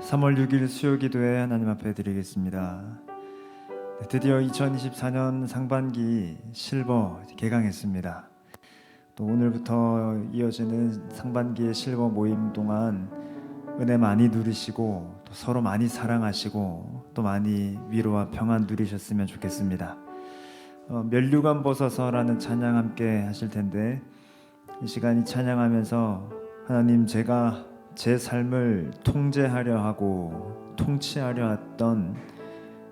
3월 6일 수요기도회 하나님 앞에 드리겠습니다. 드디어 2024년 상반기 실버 개강했습니다. 또 오늘부터 이어지는 상반기의 실버 모임 동안 은혜 많이 누리시고 또 서로 많이 사랑하시고 또 많이 위로와 평안 누리셨으면 좋겠습니다. 면류관 벗어서라는 찬양 함께 하실 텐데, 이 시간 이 찬양하면서 하나님, 제가 제 삶을 통제하려 하고 통치하려 했던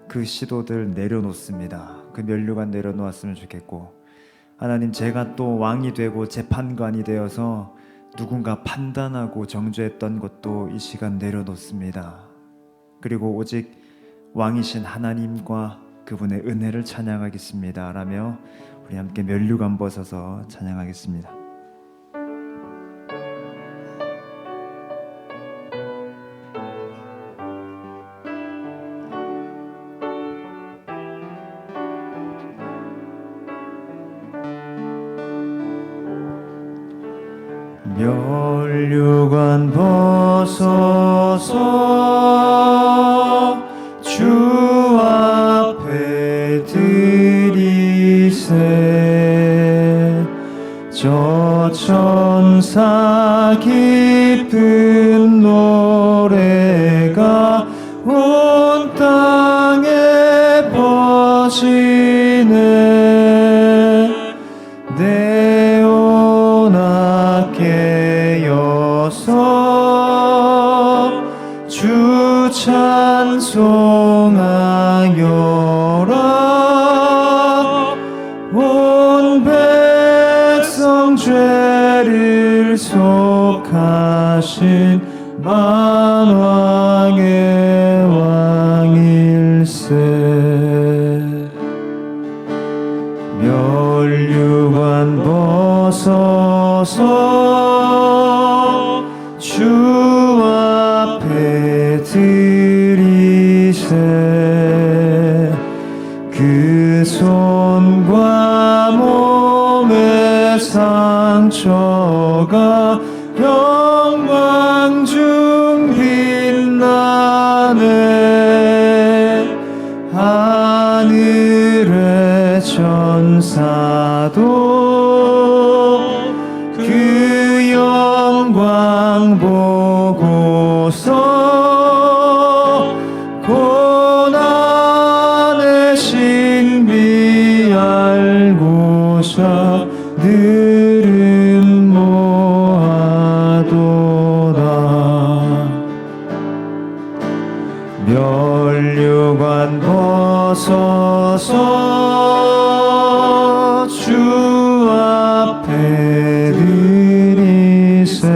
그 시도들 내려놓습니다. 그 면류관 내려놓았으면 좋겠고, 하나님, 제가 또 왕이 되고 재판관이 되어서 누군가 판단하고 정죄했던 것도 이 시간 내려놓습니다. 그리고 오직 왕이신 하나님과 그분의 은혜를 찬양하겠습니다 라며 우리 함께 면류관 벗어서 찬양하겠습니다. 면류관 벗어서 주 앞에 드리세. 저 천사 깊은 노래가 온 땅에 퍼지네. 내 온악 깨어서 주 찬송하여라. 온 백성 죄를 속하신 만왕의 왕일세. 면류관 벗어서 주 앞에 드리세. 그 손과 몸의 상처가 영광 중 빛나네. 하늘의 천사도 그 영광 보고서 고난의 신비 알고자 늘은 모아도다. 면류관 벗어서 주 앞에 드리세.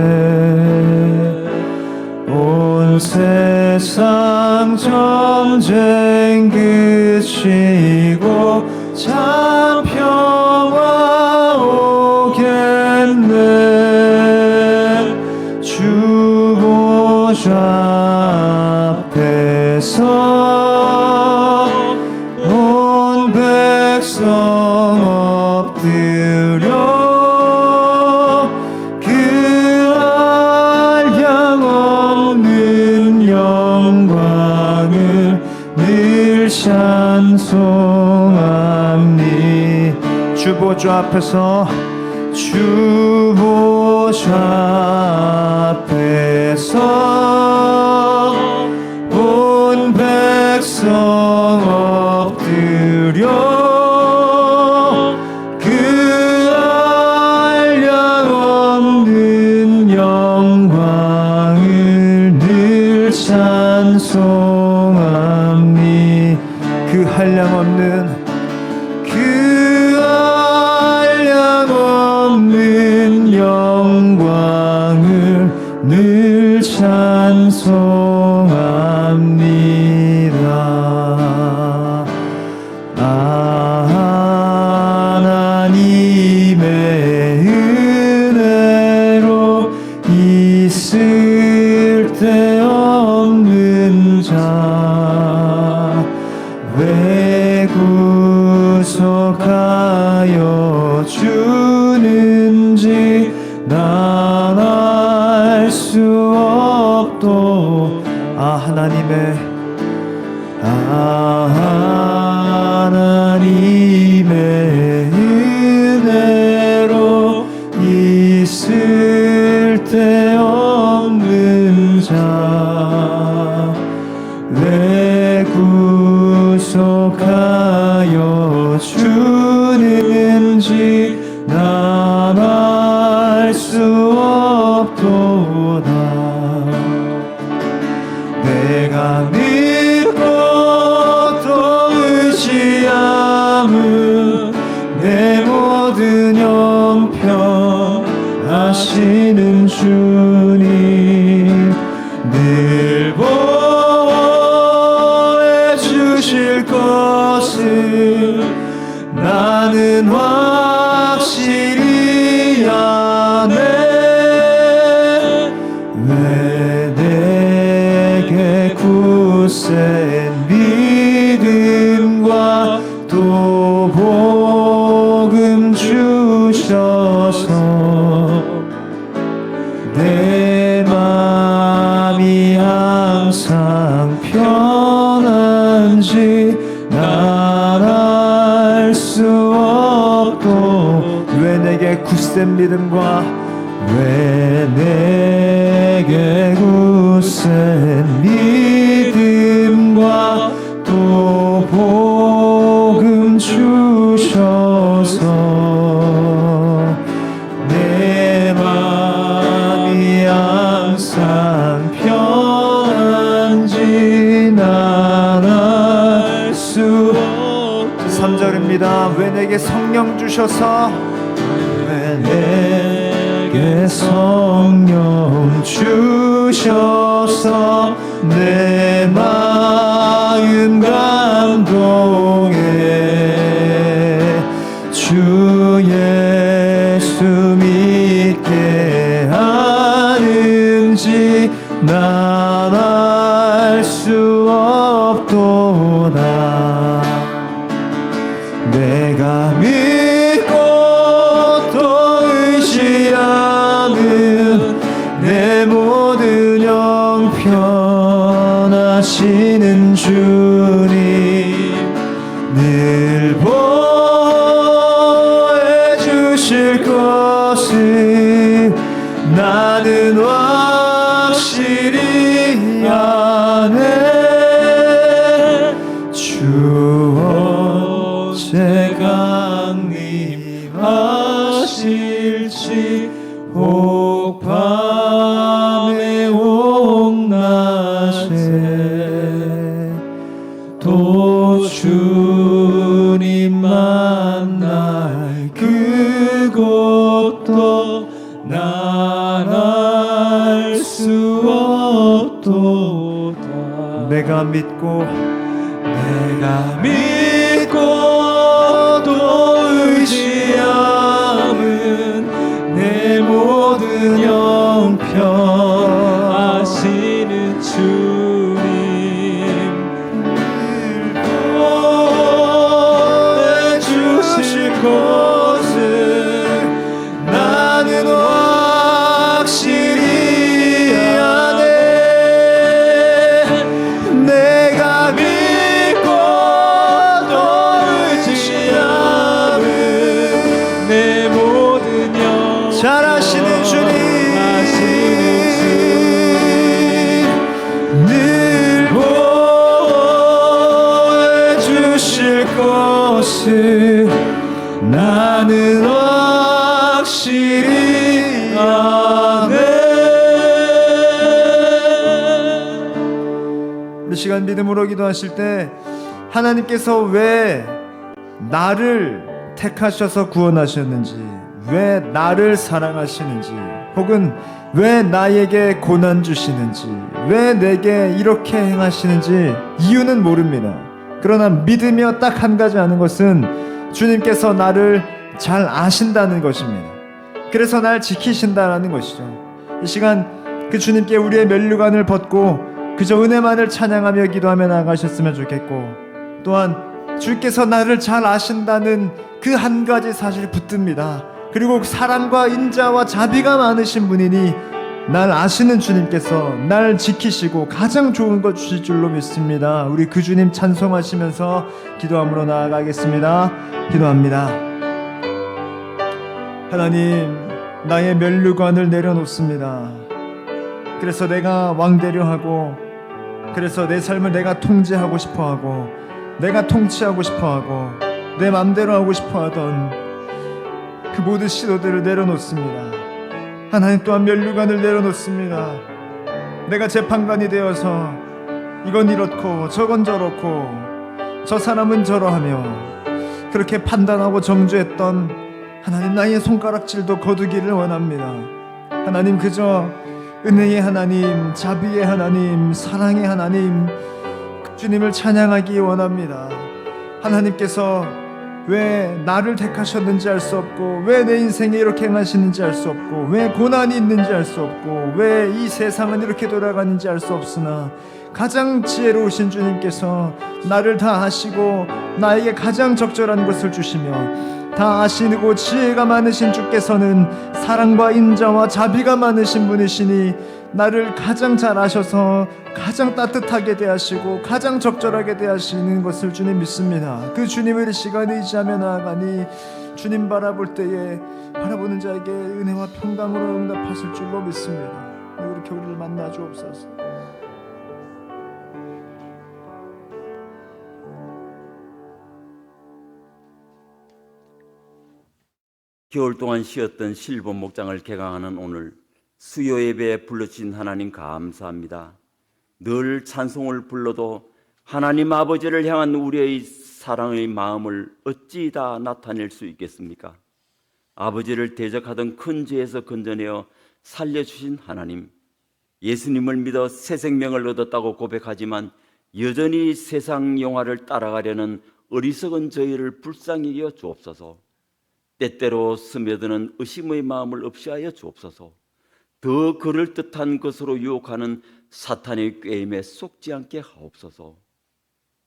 온 세상 전쟁 그치고 참 평화 오겠네. 주 보좌 앞에서 온 백성 엎드려 그 한량 없는 영광을 늘 찬송합니. 주 보좌 앞에서 주 보좌 앞에서 온 백성 엎드려 그 한량 없는 영광을 늘 찬송합니. 그 한량 없는 영광을 늘 찬송합니다. 하나님의 은혜로 있을 데 없는 자 왜 구속하여 주는지 난 알 수 없도 하나님의 은혜로 있을 데 없는 자 내 구속하여 주는지 난 알 수 없도다. 내가 믿고 또 의지함은 내 모든 형편 아시는 주님 늘 보호해 주실 것을 나는 확실히 아네. 왜 내게 굳센 믿음과 또 복음 주셔서 내 맘이 항상 편한지 난 알 수 없고. 왜 내게 굳센 믿음과 왜 내게 굳센 믿음과 또 복음 주셔서 내 맘이 항상 편한지 난 알 수 없고. 3절입니다. 왜 내게 성령 주셔서 왜 내게 성령 주셔서 내 마음 감동해 주 예수 믿게 하는지 난 알 수 없도다. 내가 믿고 또 의지하는 내 모든 형편 아시는 주님 늘 보호해 주실 것을 나는 확실히 아네. 주 언제 강림하실지 혹 밤에 혹 낮에 또 주님 만날 그곳도 난 알 수 없도다. 내가 믿고 또 의지함은 내 모든 형편 아시는 주님 보호해 주실 것을 나는 확실히 아네. 내가 믿고 또 의지함은 내 모든 영 잘 아시는 주님 늘 보호해 주실 것을 나는 확실히 아네. 우리 시간 믿음으로 기도하실 때 하나님께서 왜 나를 택하셔서 구원하셨는지, 왜 나를 사랑하시는지, 혹은 왜 나에게 고난 주시는지, 왜 내게 이렇게 행하시는지 이유는 모릅니다. 그러나 믿으며 딱 한 가지 아는 것은 주님께서 나를 잘 아신다는 것입니다. 그래서 날 지키신다라는 것이죠. 이 시간 그 주님께 우리의 면류관을 벗고 그저 은혜만을 찬양하며 기도하며 나가셨으면 좋겠고, 또한 주께서 나를 잘 아신다는 그 한 가지 사실이 붙듭니다. 그리고 사랑과 인자와 자비가 많으신 분이니 날 아시는 주님께서 날 지키시고 가장 좋은 것 주실 줄로 믿습니다. 우리 그 주님 찬송하시면서 기도함으로 나아가겠습니다. 기도합니다. 하나님, 나의 면류관을 내려놓습니다. 그래서 내가 왕되려 하고, 그래서 내 삶을 내가 통제하고 싶어하고, 내가 통치하고 싶어하고, 내 맘대로 하고 싶어하던 그 모든 시도들을 내려놓습니다. 하나님 또한 면류관을 내려놓습니다. 내가 재판관이 되어서 이건 이렇고 저건 저렇고 저 사람은 저러하며 그렇게 판단하고 정죄했던 하나님, 나의 손가락질도 거두기를 원합니다. 하나님, 그저 은혜의 하나님, 자비의 하나님, 사랑의 하나님, 주님을 찬양하기 원합니다. 하나님께서 왜 나를 택하셨는지 알 수 없고, 왜 내 인생에 이렇게 행하시는지 알 수 없고, 왜 고난이 있는지 알 수 없고, 왜 이 세상은 이렇게 돌아가는지 알 수 없으나 가장 지혜로우신 주님께서 나를 다 아시고 나에게 가장 적절한 것을 주시며, 다 아시고 지혜가 많으신 주께서는 사랑과 인자와 자비가 많으신 분이시니 나를 가장 잘 아셔서 가장 따뜻하게 대하시고 가장 적절하게 대하시는 것을 주님 믿습니다. 그 주님을 이 시간에 의지하며 나아가니 주님 바라볼 때에 바라보는 자에게 은혜와 평강으로 응답하실 줄로 믿습니다. 이렇게 우리를 만나 주옵소서. 겨울 동안 쉬었던 실버 목장을 개강하는 오늘 수요 예배에 불러주신 하나님 감사합니다. 늘 찬송을 불러도 하나님 아버지를 향한 우리의 사랑의 마음을 어찌 다 나타낼 수 있겠습니까? 아버지를 대적하던 큰 죄에서 건져내어 살려주신 하나님, 예수님을 믿어 새 생명을 얻었다고 고백하지만 여전히 세상 영화를 따라가려는 어리석은 저희를 불쌍히 여겨 주옵소서. 때때로 스며드는 의심의 마음을 없이 하여 주옵소서. 더 그럴듯한 것으로 유혹하는 사탄의 꾀임에 속지 않게 하옵소서.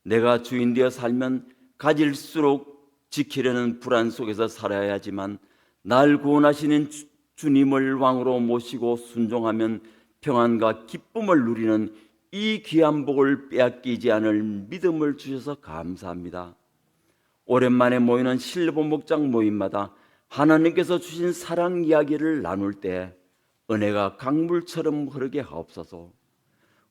내가 주인 되어 살면 가질수록 지키려는 불안 속에서 살아야 하지만 날 구원하시는 주님을 왕으로 모시고 순종하면 평안과 기쁨을 누리는 이 귀한 복을 빼앗기지 않을 믿음을 주셔서 감사합니다. 오랜만에 모이는 실버 목장 모임마다 하나님께서 주신 사랑 이야기를 나눌 때 은혜가 강물처럼 흐르게 하옵소서.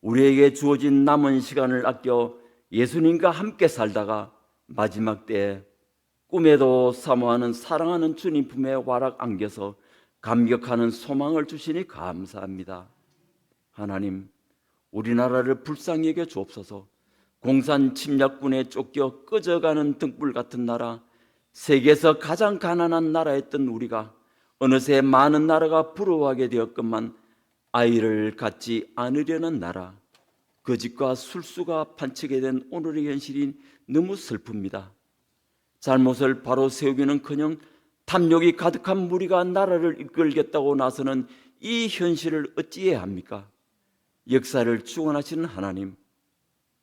우리에게 주어진 남은 시간을 아껴 예수님과 함께 살다가 마지막 때에 꿈에도 사모하는 사랑하는 주님 품에 와락 안겨서 감격하는 소망을 주시니 감사합니다. 하나님, 우리나라를 불쌍히 여겨 주옵소서. 공산 침략군에 쫓겨 꺼져가는 등불 같은 나라, 세계에서 가장 가난한 나라였던 우리가 어느새 많은 나라가 부러워하게 되었건만 아이를 갖지 않으려는 나라, 거짓과 술수가 판치게 된 오늘의 현실이 너무 슬픕니다. 잘못을 바로 세우기는커녕 탐욕이 가득한 무리가 나라를 이끌겠다고 나서는 이 현실을 어찌해야 합니까? 역사를 주관하시는 하나님,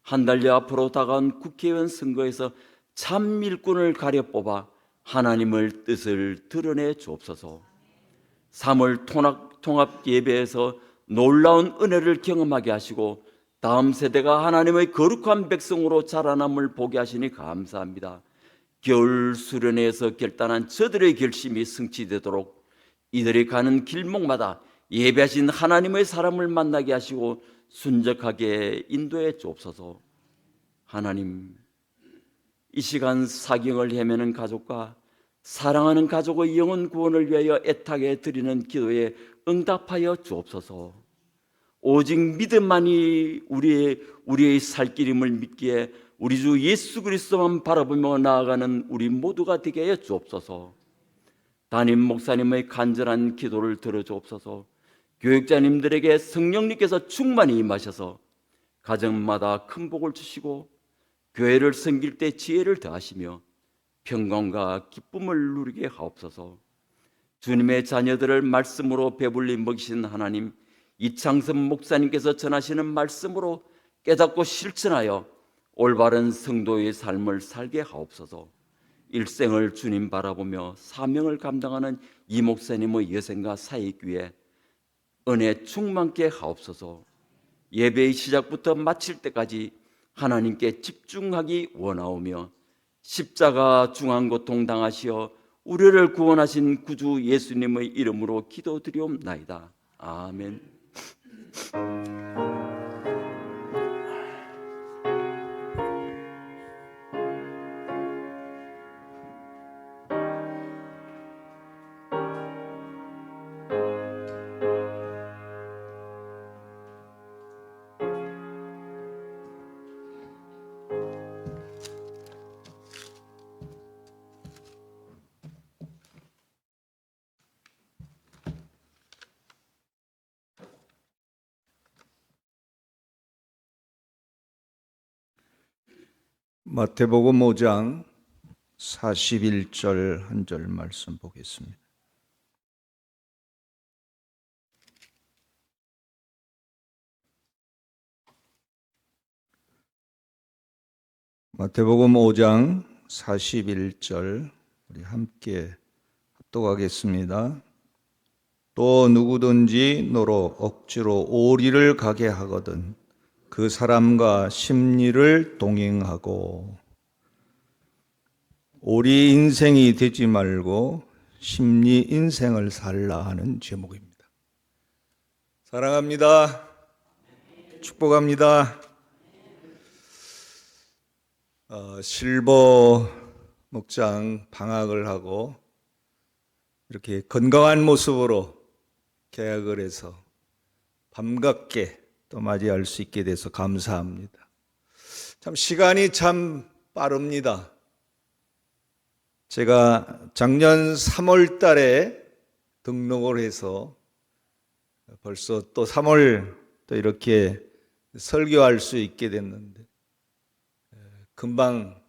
한 달여 앞으로 다가온 국회의원 선거에서 참 일꾼을 가려 뽑아 하나님을 뜻을 드러내 주옵소서. 3월 통합 예배에서 놀라운 은혜를 경험하게 하시고 다음 세대가 하나님의 거룩한 백성으로 자라남을 보게 하시니 감사합니다. 겨울 수련회에서 결단한 저들의 결심이 성취되도록 이들이 가는 길목마다 예배하신 하나님의 사람을 만나게 하시고 순적하게 인도해 주옵소서. 하나님, 이 시간 사경을 헤매는 가족과 사랑하는 가족의 영혼 구원을 위하여 애타게 드리는 기도에 응답하여 주옵소서. 오직 믿음만이 우리의 살 길임을 믿기에 우리 주 예수 그리스도만 바라보며 나아가는 우리 모두가 되게 하여 주옵소서. 담임 목사님의 간절한 기도를 들어주옵소서. 교육자님들에게 성령님께서 충만히 임하셔서 가정마다 큰 복을 주시고 교회를 섬길 때 지혜를 더하시며 평강과 기쁨을 누리게 하옵소서. 주님의 자녀들을 말씀으로 배불리 먹이신 하나님, 이창섭 목사님께서 전하시는 말씀으로 깨닫고 실천하여 올바른 성도의 삶을 살게 하옵소서. 일생을 주님 바라보며 사명을 감당하는 이 목사님의 여생과 사역 위에 은혜 충만케 하옵소서. 예배의 시작부터 마칠 때까지 하나님께 집중하기 원하오며 십자가 중환고통 당하시어 우리를 구원하신 구주 예수님의 이름으로 기도드리옵나이다. 아멘. 마태복음 5장 41절 한 절 말씀 보겠습니다. 마태복음 5장 41절 우리 함께 합독하겠습니다. 또 누구든지 너로 억지로 오리를 가게 하거든 그 사람과 심리를 동행하고, 오리 인생이 되지 말고 심리 인생을 살라 하는 제목입니다. 사랑합니다. 축복합니다. 실버 목장 방학을 하고 이렇게 건강한 모습으로 개학을 해서 반갑게 또 맞이할 수 있게 돼서 감사합니다. 참 시간이 참 빠릅니다. 제가 작년 3월 달에 등록을 해서 벌써 또 3월 또 이렇게 설교할 수 있게 됐는데 금방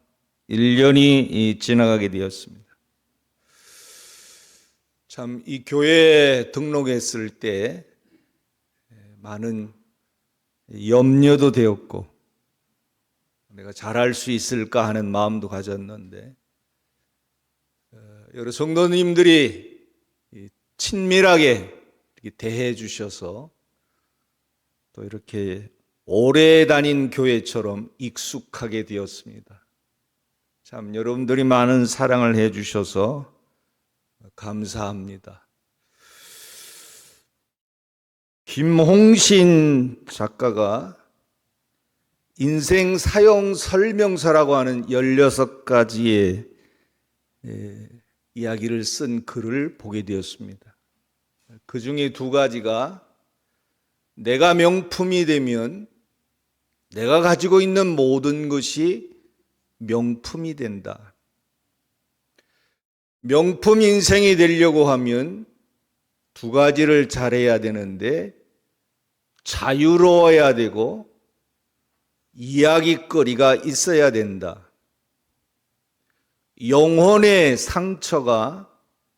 1년이 지나가게 되었습니다. 참 이 교회에 등록했을 때 많은 염려도 되었고 내가 잘할 수 있을까 하는 마음도 가졌는데 여러 성도님들이 친밀하게 대해 주셔서 또 이렇게 오래 다닌 교회처럼 익숙하게 되었습니다. 참 여러분들이 많은 사랑을 해 주셔서 감사합니다. 김홍신 작가가 인생 사용 설명서라고 하는 16가지의 이야기를 쓴 글을 보게 되었습니다. 그 중에 2가지가 내가 명품이 되면 내가 가지고 있는 모든 것이 명품이 된다. 명품 인생이 되려고 하면 2가지를 잘해야 되는데 자유로워야 되고 이야기거리가 있어야 된다. 영혼의 상처가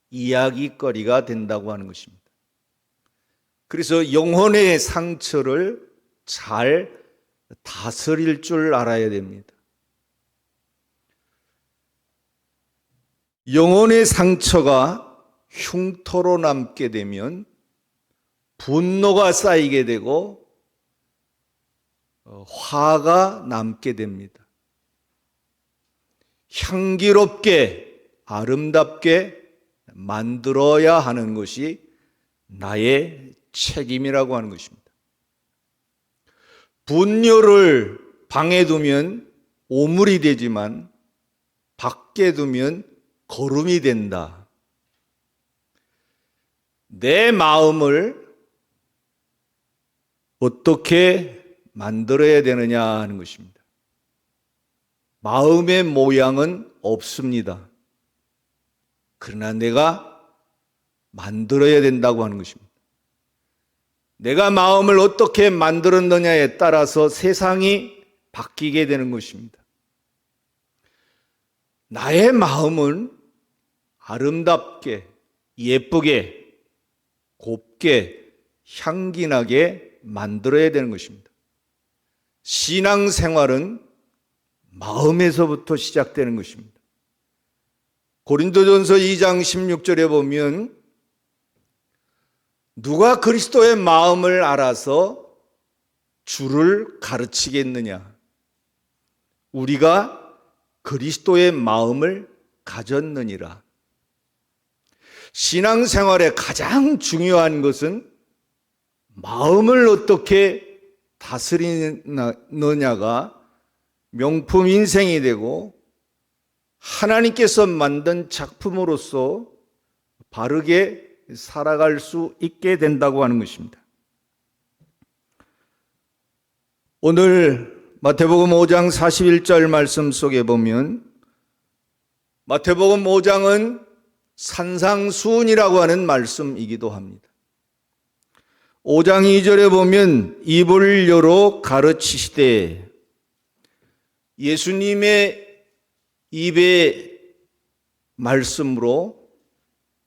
이야기거리가 된다고 하는 것입니다. 그래서 영혼의 상처를 잘 다스릴 줄 알아야 됩니다. 영혼의 상처가 흉터로 남게 되면 분노가 쌓이게 되고 화가 남게 됩니다. 향기롭게 아름답게 만들어야 하는 것이 나의 책임이라고 하는 것입니다. 분뇨를 방에 두면 오물이 되지만 밖에 두면 거름이 된다. 내 마음을 어떻게 만들어야 되느냐 하는 것입니다. 마음의 모양은 없습니다. 그러나 내가 만들어야 된다고 하는 것입니다. 내가 마음을 어떻게 만들었느냐에 따라서 세상이 바뀌게 되는 것입니다. 나의 마음은 아름답게, 예쁘게, 곱게, 향기나게 만들어야 되는 것입니다. 신앙생활은 마음에서부터 시작되는 것입니다. 고린도전서 2장 16절에 보면 누가 그리스도의 마음을 알아서 주를 가르치겠느냐? 우리가 그리스도의 마음을 가졌느니라. 신앙생활의 가장 중요한 것은 마음을 어떻게 다스리느냐가 명품 인생이 되고 하나님께서 만든 작품으로서 바르게 살아갈 수 있게 된다고 하는 것입니다. 오늘 마태복음 5장 41절 말씀 속에 보면 마태복음 5장은 산상수훈이라고 하는 말씀이기도 합니다. 5장 2절에 보면 입을 열어 가르치시되, 예수님의 입의 말씀으로,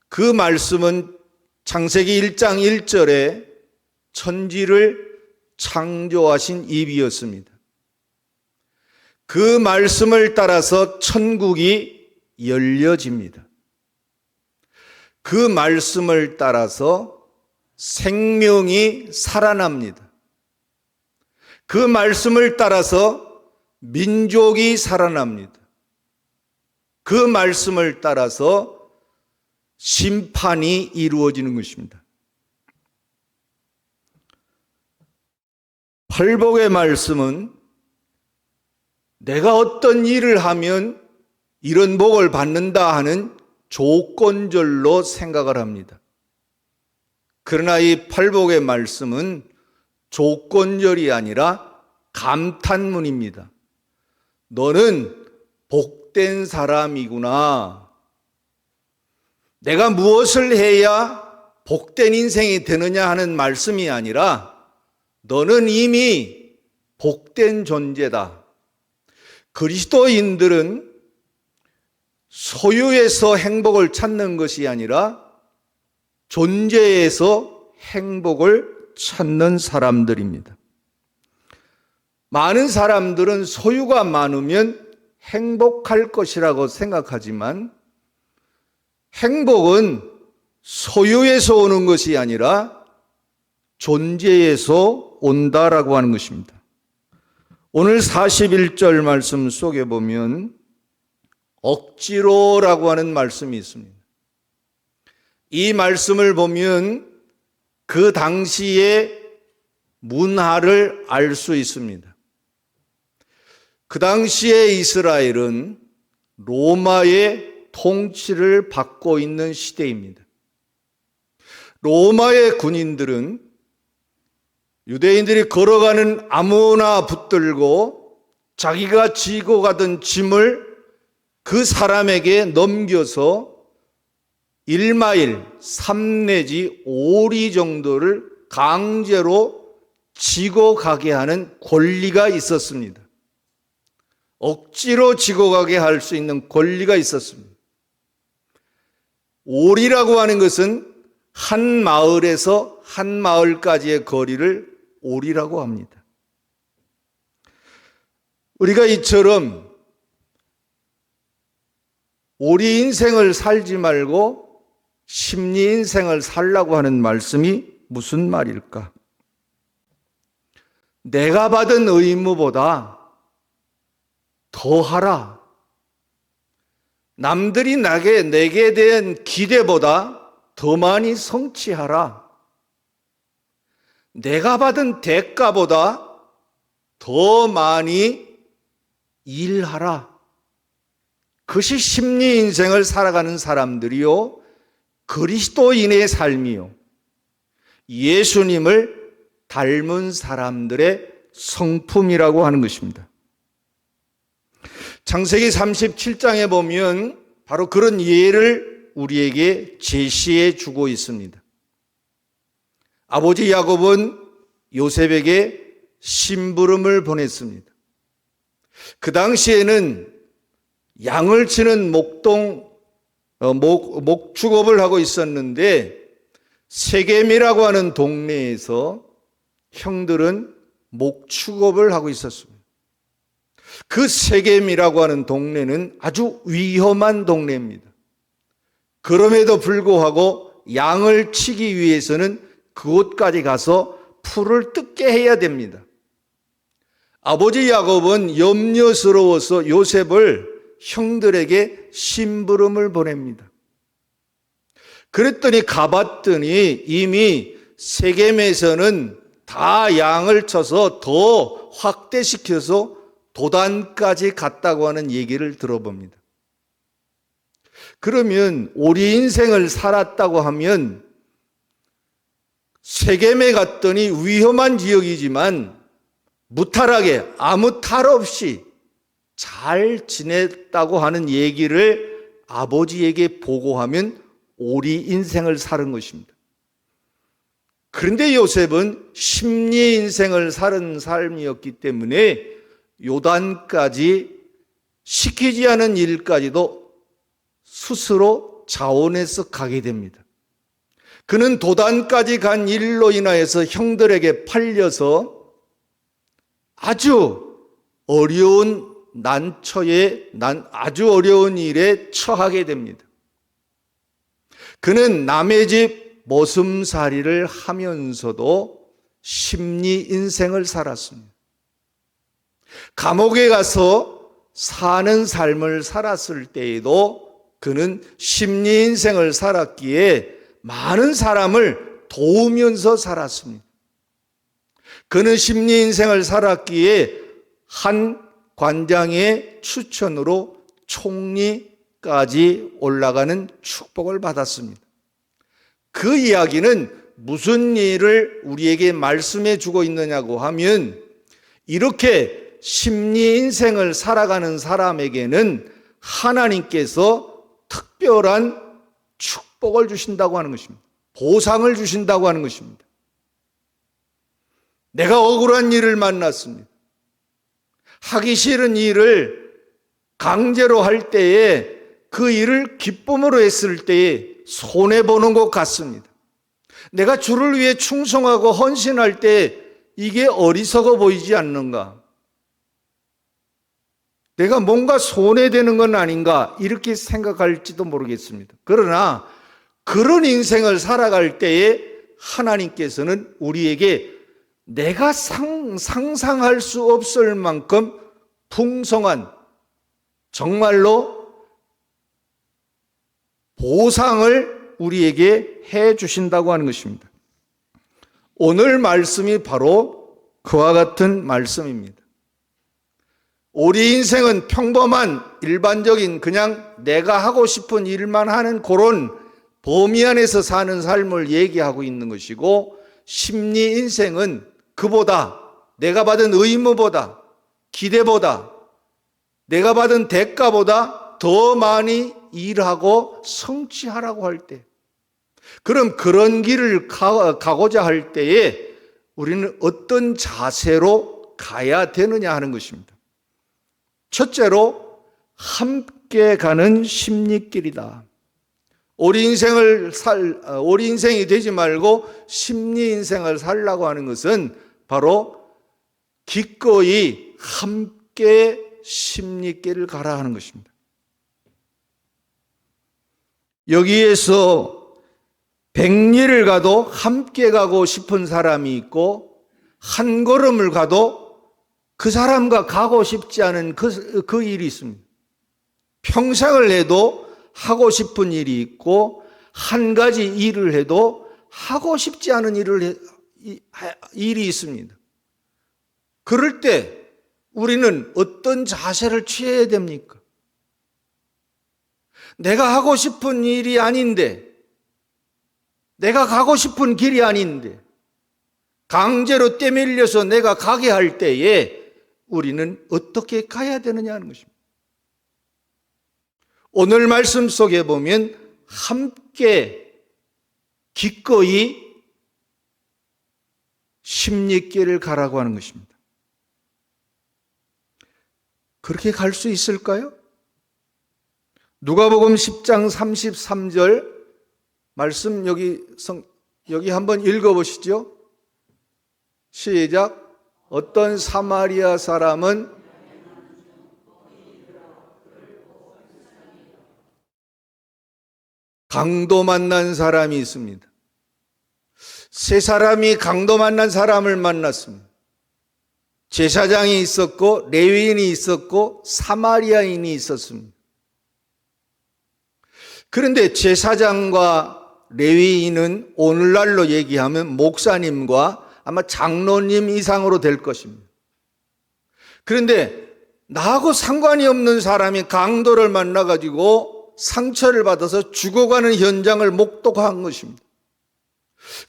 그 말씀은 창세기 1장 1절에 천지를 창조하신 입이었습니다. 그 말씀을 따라서 천국이 열려집니다. 그 말씀을 따라서 생명이 살아납니다. 그 말씀을 따라서 민족이 살아납니다. 그 말씀을 따라서 심판이 이루어지는 것입니다. 팔복의 말씀은 내가 어떤 일을 하면 이런 복을 받는다 하는 조건절로 생각을 합니다. 그러나 이 팔복의 말씀은 조건절이 아니라 감탄문입니다. 너는 복된 사람이구나. 내가 무엇을 해야 복된 인생이 되느냐 하는 말씀이 아니라 너는 이미 복된 존재다. 그리스도인들은 소유에서 행복을 찾는 것이 아니라 존재에서 행복을 찾는 사람들입니다. 많은 사람들은 소유가 많으면 행복할 것이라고 생각하지만 행복은 소유에서 오는 것이 아니라 존재에서 온다라고 하는 것입니다. 오늘 41절 말씀 속에 보면 억지로라고 하는 말씀이 있습니다. 이 말씀을 보면 그 당시의 문화를 알 수 있습니다. 그 당시에 이스라엘은 로마의 통치를 받고 있는 시대입니다. 로마의 군인들은 유대인들이 걸어가는 아무나 붙들고 자기가 지고 가던 짐을 그 사람에게 넘겨서 1마일, 3 내지 5리 정도를 강제로 지고 가게 하는 권리가 있었습니다. 억지로 지고 가게 할 수 있는 권리가 있었습니다. 5리라고 하는 것은 한 마을에서 한 마을까지의 거리를 5리라고 합니다. 우리가 이처럼 5리 인생을 살지 말고 심리 인생을 살라고 하는 말씀이 무슨 말일까? 내가 받은 의무보다 더 하라. 남들이 내게 대한 기대보다 더 많이 성취하라. 내가 받은 대가보다 더 많이 일하라. 그것이 심리 인생을 살아가는 사람들이요, 그리스도인의 삶이요, 예수님을 닮은 사람들의 성품이라고 하는 것입니다. 창세기 37장에 보면 바로 그런 예를 우리에게 제시해 주고 있습니다. 아버지 야곱은 요셉에게 심부름을 보냈습니다. 그 당시에는 양을 치는 목축업을 하고 있었는데 세겜이라고 하는 동네에서 형들은 목축업을 하고 있었습니다. 그 세겜이라고 하는 동네는 아주 위험한 동네입니다. 그럼에도 불구하고 양을 치기 위해서는 그곳까지 가서 풀을 뜯게 해야 됩니다. 아버지 야곱은 염려스러워서 요셉을 형들에게 심부름을 보냅니다. 그랬더니 가봤더니 이미 세겜에서는 다 양을 쳐서 더 확대시켜서 도단까지 갔다고 하는 얘기를 들어봅니다. 그러면 우리 인생을 살았다고 하면 세겜에 갔더니 위험한 지역이지만 무탈하게 아무 탈 없이 잘 지냈다고 하는 얘기를 아버지에게 보고하면 우리 인생을 사는 것입니다. 그런데 요셉은 심리 인생을 사는 삶이었기 때문에 요단까지 시키지 않은 일까지도 스스로 자원해서 가게 됩니다. 그는 도단까지 간 일로 인하여서 형들에게 팔려서 아주 어려운 아주 어려운 일에 처하게 됩니다. 그는 남의 집 머슴살이를 하면서도 심리 인생을 살았습니다. 감옥에 가서 사는 삶을 살았을 때에도 그는 심리 인생을 살았기에 많은 사람을 도우면서 살았습니다. 그는 심리 인생을 살았기에 한 관장의 추천으로 총리까지 올라가는 축복을 받았습니다. 그 이야기는 무슨 일을 우리에게 말씀해 주고 있느냐고 하면 이렇게 심리 인생을 살아가는 사람에게는 하나님께서 특별한 축복을 주신다고 하는 것입니다. 보상을 주신다고 하는 것입니다. 내가 억울한 일을 만났습니다. 하기 싫은 일을 강제로 할 때에 그 일을 기쁨으로 했을 때에 손해보는 것 같습니다. 내가 주를 위해 충성하고 헌신할 때 이게 어리석어 보이지 않는가? 내가 뭔가 손해되는 건 아닌가? 이렇게 생각할지도 모르겠습니다. 그러나 그런 인생을 살아갈 때에 하나님께서는 우리에게 내가 상상할 수 없을 만큼 풍성한 정말로 보상을 우리에게 해 주신다고 하는 것입니다. 오늘 말씀이 바로 그와 같은 말씀입니다. 우리 인생은 평범한 일반적인 그냥 내가 하고 싶은 일만 하는 그런 범위 안에서 사는 삶을 얘기하고 있는 것이고, 심리 인생은 그보다 내가 받은 의무보다 기대보다 내가 받은 대가보다 더 많이 일하고 성취하라고 할 때, 그럼 그런 길을 가고자 할 때에 우리는 어떤 자세로 가야 되느냐 하는 것입니다. 첫째로 함께 가는 심리길이다. 우리 인생이 되지 말고 심리 인생을 살라고 하는 것은 바로 기꺼이 함께 심리길을 가라 하는 것입니다. 여기에서 100리를 가도 함께 가고 싶은 사람이 있고, 한 걸음을 가도 그 사람과 가고 싶지 않은 그 일이 있습니다. 평생을 해도 하고 싶은 일이 있고, 한 가지 일을 해도 하고 싶지 않은 일이 있습니다. 그럴 때 우리는 어떤 자세를 취해야 됩니까? 내가 하고 싶은 일이 아닌데, 내가 가고 싶은 길이 아닌데 강제로 떼밀려서 내가 가게 할 때에 우리는 어떻게 가야 되느냐 하는 것입니다. 오늘 말씀 속에 보면 함께 기꺼이 심리길을 가라고 하는 것입니다. 그렇게 갈 수 있을까요? 누가복음 10장 33절 말씀 여기 한번 읽어보시죠. 시작. 어떤 사마리아 사람은 강도 만난 사람이 있습니다. 세 사람이 강도 만난 사람을 만났습니다. 제사장이 있었고 레위인이 있었고 사마리아인이 있었습니다. 그런데 제사장과 레위인은 오늘날로 얘기하면 목사님과 아마 장로님 이상으로 될 것입니다. 그런데 나하고 상관이 없는 사람이 강도를 만나가지고 상처를 받아서 죽어가는 현장을 목도한 것입니다.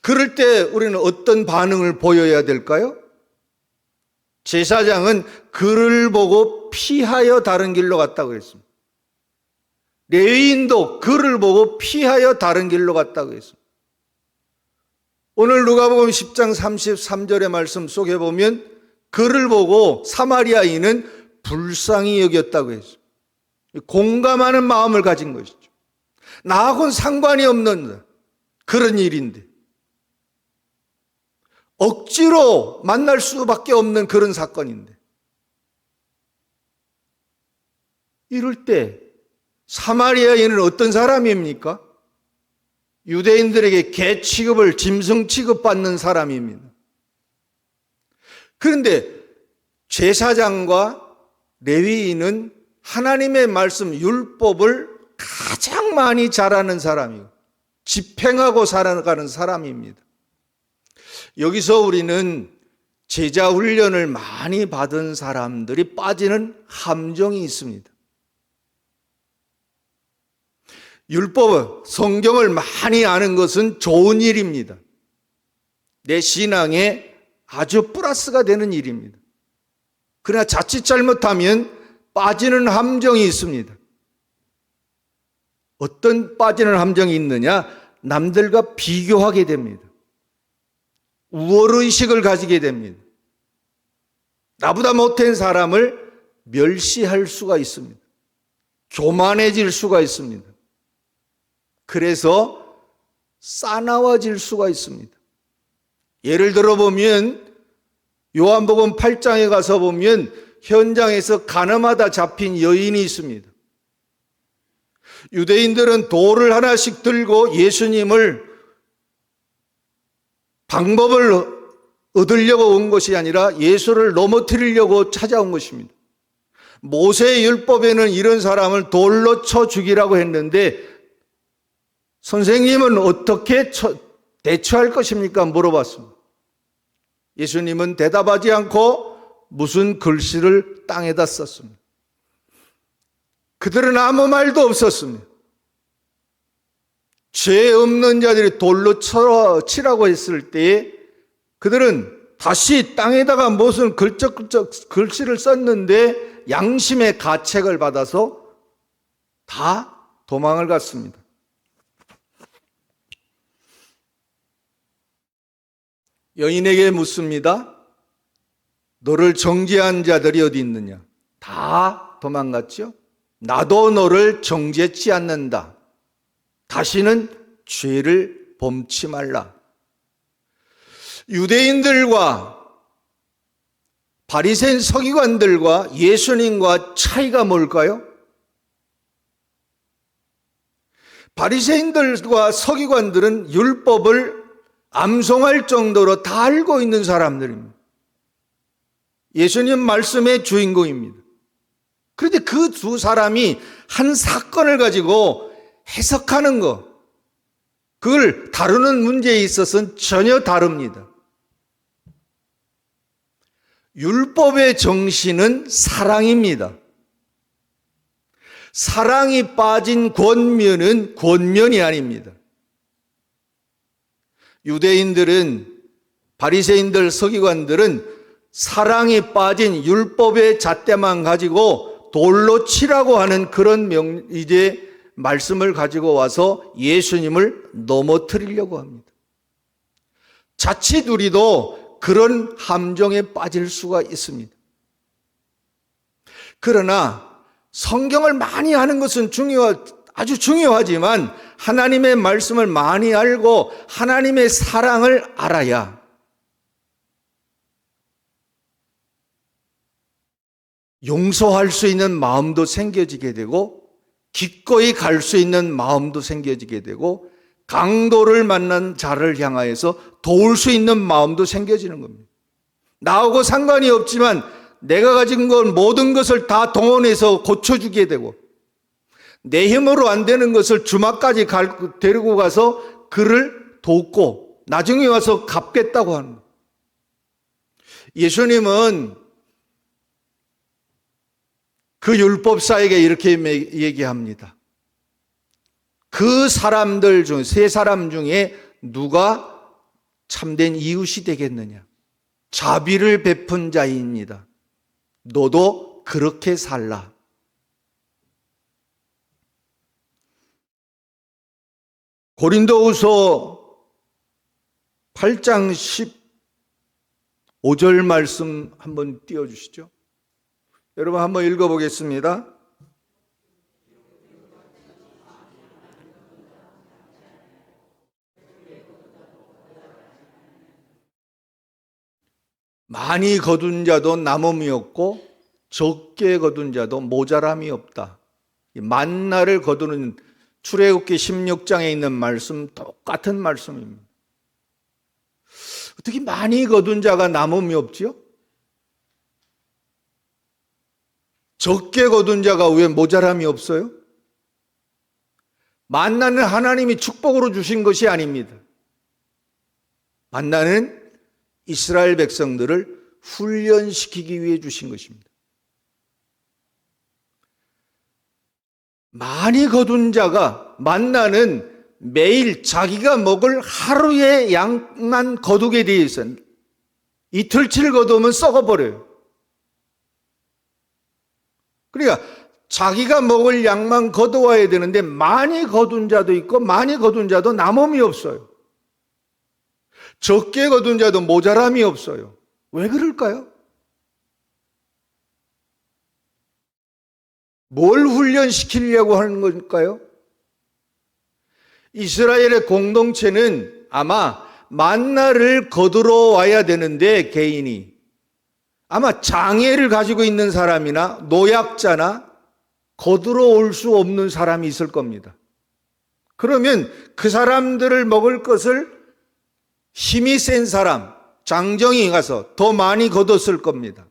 그럴 때 우리는 어떤 반응을 보여야 될까요? 제사장은 그를 보고 피하여 다른 길로 갔다고 했습니다. 레위인도 그를 보고 피하여 다른 길로 갔다고 했습니다. 오늘 누가복음 10장 33절의 말씀 속에 보면 그를 보고 사마리아인은 불쌍히 여겼다고 했습니다. 공감하는 마음을 가진 것이죠. 나하고는 상관이 없는 그런 일인데 억지로 만날 수밖에 없는 그런 사건인데 이럴 때 사마리아인은 어떤 사람입니까? 유대인들에게 개 취급을 짐승 취급받는 사람입니다. 그런데 제사장과 레위인은 하나님의 말씀 율법을 가장 많이 잘하는 사람이고 집행하고 살아가는 사람입니다. 여기서 우리는 제자 훈련을 많이 받은 사람들이 빠지는 함정이 있습니다. 율법, 성경을 많이 아는 것은 좋은 일입니다. 내 신앙에 아주 플러스가 되는 일입니다. 그러나 자칫 잘못하면 빠지는 함정이 있습니다. 어떤 빠지는 함정이 있느냐? 남들과 비교하게 됩니다. 우월의식을 가지게 됩니다. 나보다 못한 사람을 멸시할 수가 있습니다. 교만해질 수가 있습니다. 그래서 싸나워질 수가 있습니다. 예를 들어 보면 요한복음 8장에 가서 보면 현장에서 가늠하다 잡힌 여인이 있습니다. 유대인들은 돌을 하나씩 들고 예수님을 방법을 얻으려고 온 것이 아니라 예수를 넘어뜨리려고 찾아온 것입니다. 모세의 율법에는 이런 사람을 돌로 쳐 죽이라고 했는데 선생님은 어떻게 대처할 것입니까? 물어봤습니다. 예수님은 대답하지 않고 무슨 글씨를 땅에다 썼습니다. 그들은 아무 말도 없었습니다. 죄 없는 자들이 돌로 치라고 했을 때에 그들은 다시 땅에다가 무슨 걸쩍걸쩍 글씨를 썼는데 양심의 가책을 받아서 다 도망을 갔습니다. 여인에게 묻습니다. 너를 정죄한 자들이 어디 있느냐? 다 도망갔죠? 나도 너를 정죄치 않는다. 다시는 죄를 범치 말라. 유대인들과 바리새인 서기관들과 예수님과 차이가 뭘까요? 바리새인들과 서기관들은 율법을 암송할 정도로 다 알고 있는 사람들입니다. 예수님 말씀의 주인공입니다. 그런데 그 두 사람이 한 사건을 가지고 해석하는 것, 그걸 다루는 문제에 있어서는 전혀 다릅니다. 율법의 정신은 사랑입니다. 사랑이 빠진 권면은 권면이 아닙니다. 유대인들은, 바리새인들, 서기관들은 사랑이 빠진 율법의 잣대만 가지고 돌로 치라고 하는 그런 이제 말씀을 가지고 와서 예수님을 넘어뜨리려고 합니다. 자칫 우리도 그런 함정에 빠질 수가 있습니다. 그러나 성경을 많이 아는 것은 아주 중요하지만 하나님의 말씀을 많이 알고 하나님의 사랑을 알아야 용서할 수 있는 마음도 생겨지게 되고 기꺼이 갈 수 있는 마음도 생겨지게 되고 강도를 만난 자를 향하여서 도울 수 있는 마음도 생겨지는 겁니다. 나하고 상관이 없지만 내가 가진 건 모든 것을 다 동원해서 고쳐주게 되고, 내 힘으로 안 되는 것을 주막까지 데리고 가서 그를 돕고 나중에 와서 갚겠다고 하는 거예요. 예수님은 그 율법사에게 이렇게 얘기합니다. 그 사람들 중, 세 사람 중에 누가 참된 이웃이 되겠느냐? 자비를 베푼 자입니다. 너도 그렇게 살라. 고린도후서 8장 15절 말씀 한번 띄워주시죠. 여러분 한번 읽어보겠습니다. 많이 거둔 자도 남음이 없고 적게 거둔 자도 모자람이 없다. 만나를 거두는 출애굽기 16장에 있는 말씀 똑같은 말씀입니다. 어떻게 많이 거둔 자가 남음이 없지요? 적게 거둔 자가 왜 모자람이 없어요? 만나는 하나님이 축복으로 주신 것이 아닙니다. 만나는 이스라엘 백성들을 훈련시키기 위해 주신 것입니다. 많이 거둔 자가 만나는 매일 자기가 먹을 하루의 양만 거두게 되어 있어요. 이틀치를 거두면 썩어버려요. 그러니까 자기가 먹을 양만 거두어야 되는데 많이 거둔 자도 있고 많이 거둔 자도 남음이 없어요. 적게 거둔 자도 모자람이 없어요. 왜 그럴까요? 뭘 훈련시키려고 하는 걸까요? 이스라엘의 공동체는 아마 만나를 거두러 와야 되는데 개인이 아마 장애를 가지고 있는 사람이나 노약자나 거두러 올 수 없는 사람이 있을 겁니다. 그러면 그 사람들을 먹을 것을 힘이 센 사람, 장정이 가서 더 많이 거뒀을 겁니다.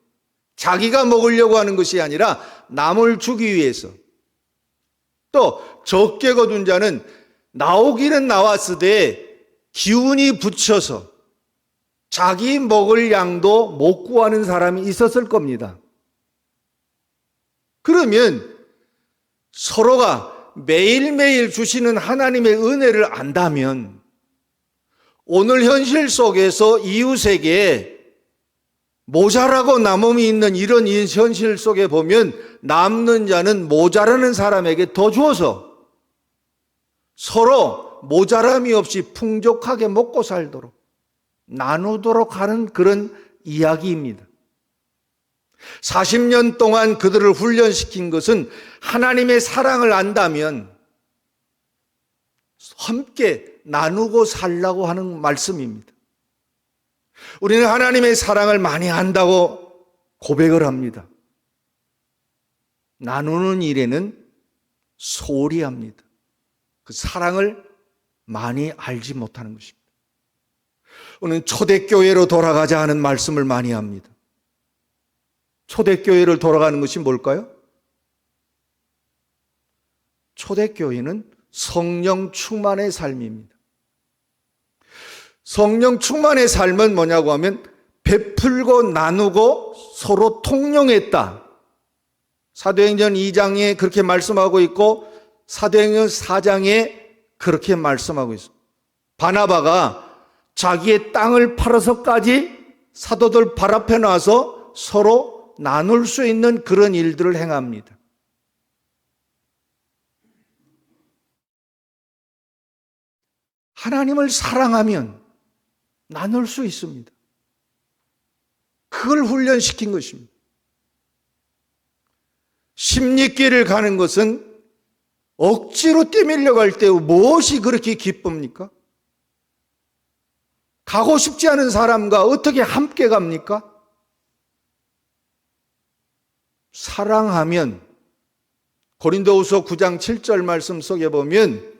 자기가 먹으려고 하는 것이 아니라 남을 주기 위해서. 또 적게 거둔 자는 나오기는 나왔으되 기운이 붙여서 자기 먹을 양도 못 구하는 사람이 있었을 겁니다. 그러면 서로가 매일매일 주시는 하나님의 은혜를 안다면 오늘 현실 속에서 이웃에게 모자라고 남음이 있는 이런 현실 속에 보면 남는 자는 모자라는 사람에게 더 주어서 서로 모자람이 없이 풍족하게 먹고 살도록 나누도록 하는 그런 이야기입니다. 40년 동안 그들을 훈련시킨 것은 하나님의 사랑을 안다면 함께 나누고 살라고 하는 말씀입니다. 우리는 하나님의 사랑을 많이 안다고 고백을 합니다. 나누는 일에는 소홀히 합니다. 그 사랑을 많이 알지 못하는 것입니다. 오늘 초대교회로 돌아가자 하는 말씀을 많이 합니다. 초대교회를 돌아가는 것이 뭘까요? 초대교회는 성령 충만의 삶입니다. 성령 충만의 삶은 뭐냐고 하면 베풀고 나누고 서로 통용했다. 사도행전 2장에 그렇게 말씀하고 있고 사도행전 4장에 그렇게 말씀하고 있습니다. 바나바가 자기의 땅을 팔아서까지 사도들 발 앞에 나와서 서로 나눌 수 있는 그런 일들을 행합니다. 하나님을 사랑하면 나눌 수 있습니다. 그걸 훈련시킨 것입니다. 십리길을 가는 것은 억지로 떼밀려 갈 때 무엇이 그렇게 기쁩니까? 가고 싶지 않은 사람과 어떻게 함께 갑니까? 사랑하면 고린도후서 9장 7절 말씀 속에 보면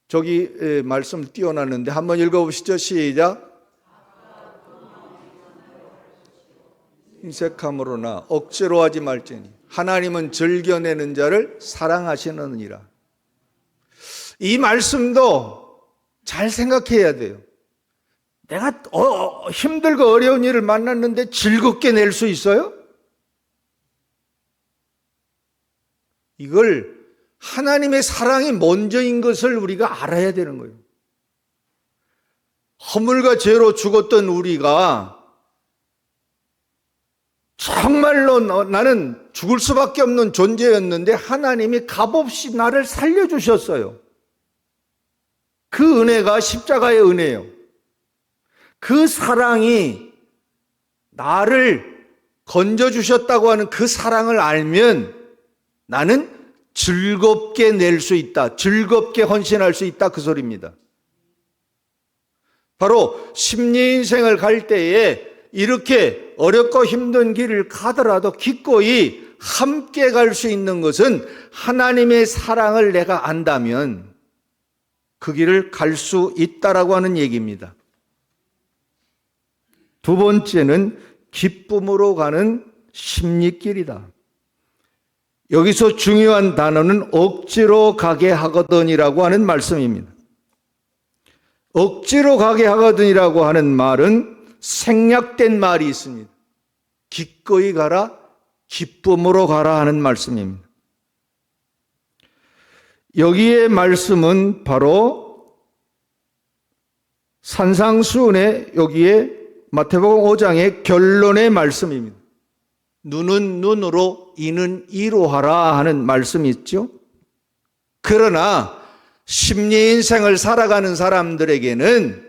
저기 말씀 띄워놨는데 한번 읽어보시죠. 시작. 인색함으로나 억지로 하지 말지니 하나님은 즐겨내는 자를 사랑하시느니라. 이 말씀도 잘 생각해야 돼요. 내가 힘들고 어려운 일을 만났는데 즐겁게 낼 수 있어요? 이걸 하나님의 사랑이 먼저인 것을 우리가 알아야 되는 거예요. 허물과 죄로 죽었던 우리가 정말로 나는 죽을 수밖에 없는 존재였는데 하나님이 값없이 나를 살려주셨어요. 그 은혜가 십자가의 은혜예요. 그 사랑이 나를 건져주셨다고 하는 그 사랑을 알면 나는 즐겁게 낼 수 있다. 즐겁게 헌신할 수 있다. 그 소리입니다. 바로 심리 인생을 갈 때에 이렇게 어렵고 힘든 길을 가더라도 기꺼이 함께 갈 수 있는 것은 하나님의 사랑을 내가 안다면 그 길을 갈 수 있다라고 하는 얘기입니다. 두 번째는 기쁨으로 가는 심리길이다. 여기서 중요한 단어는 억지로 가게 하거든이라고 하는 말씀입니다. 억지로 가게 하거든이라고 하는 말은 생략된 말이 있습니다. 기꺼이 가라, 기쁨으로 가라 하는 말씀입니다. 여기에 말씀은 바로 산상수훈의 여기에 마태복음 5장의 결론의 말씀입니다. 눈은 눈으로 이는 이로 하라 하는 말씀이 있죠. 그러나 심리 인생을 살아가는 사람들에게는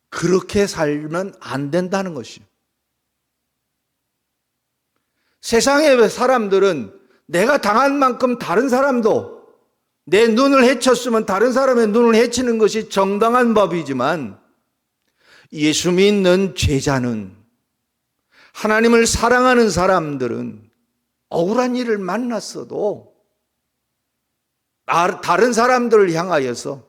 그렇게 살면 안 된다는 것이요. 세상의 사람들은 내가 당한 만큼 다른 사람도 내 눈을 해쳤으면 다른 사람의 눈을 해치는 것이 정당한 법이지만 예수 믿는 제자는 하나님을 사랑하는 사람들은 억울한 일을 만났어도 다른 사람들을 향하여서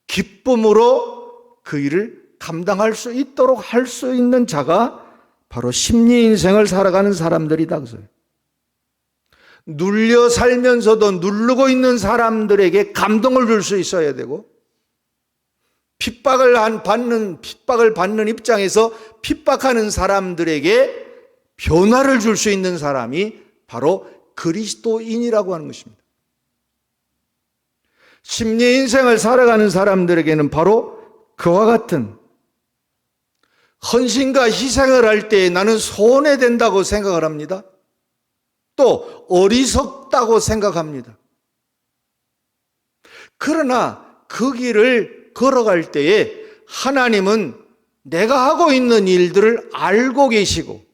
기쁨으로 그 일을 감당할 수 있도록 할 수 있는 자가 바로 심리 인생을 살아가는 사람들이다. 그래요. 눌려 살면서도 누르고 있는 사람들에게 감동을 줄 수 있어야 되고 핍박을 받는 입장에서 핍박하는 사람들에게 변화를 줄 수 있는 사람이 바로 그리스도인이라고 하는 것입니다. 심리 인생을 살아가는 사람들에게는 바로 그와 같은 헌신과 희생을 할 때 나는 손해된다고 생각을 합니다. 또 어리석다고 생각합니다. 그러나 그 길을 걸어갈 때에 하나님은 내가 하고 있는 일들을 알고 계시고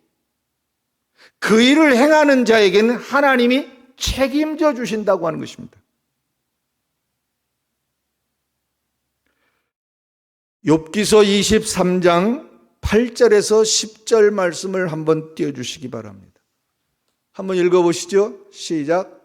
그 일을 행하는 자에게는 하나님이 책임져 주신다고 하는 것입니다. 욥기서 23장 8절에서 10절 말씀을 한번 띄워주시기 바랍니다. 한번 읽어보시죠. 시작.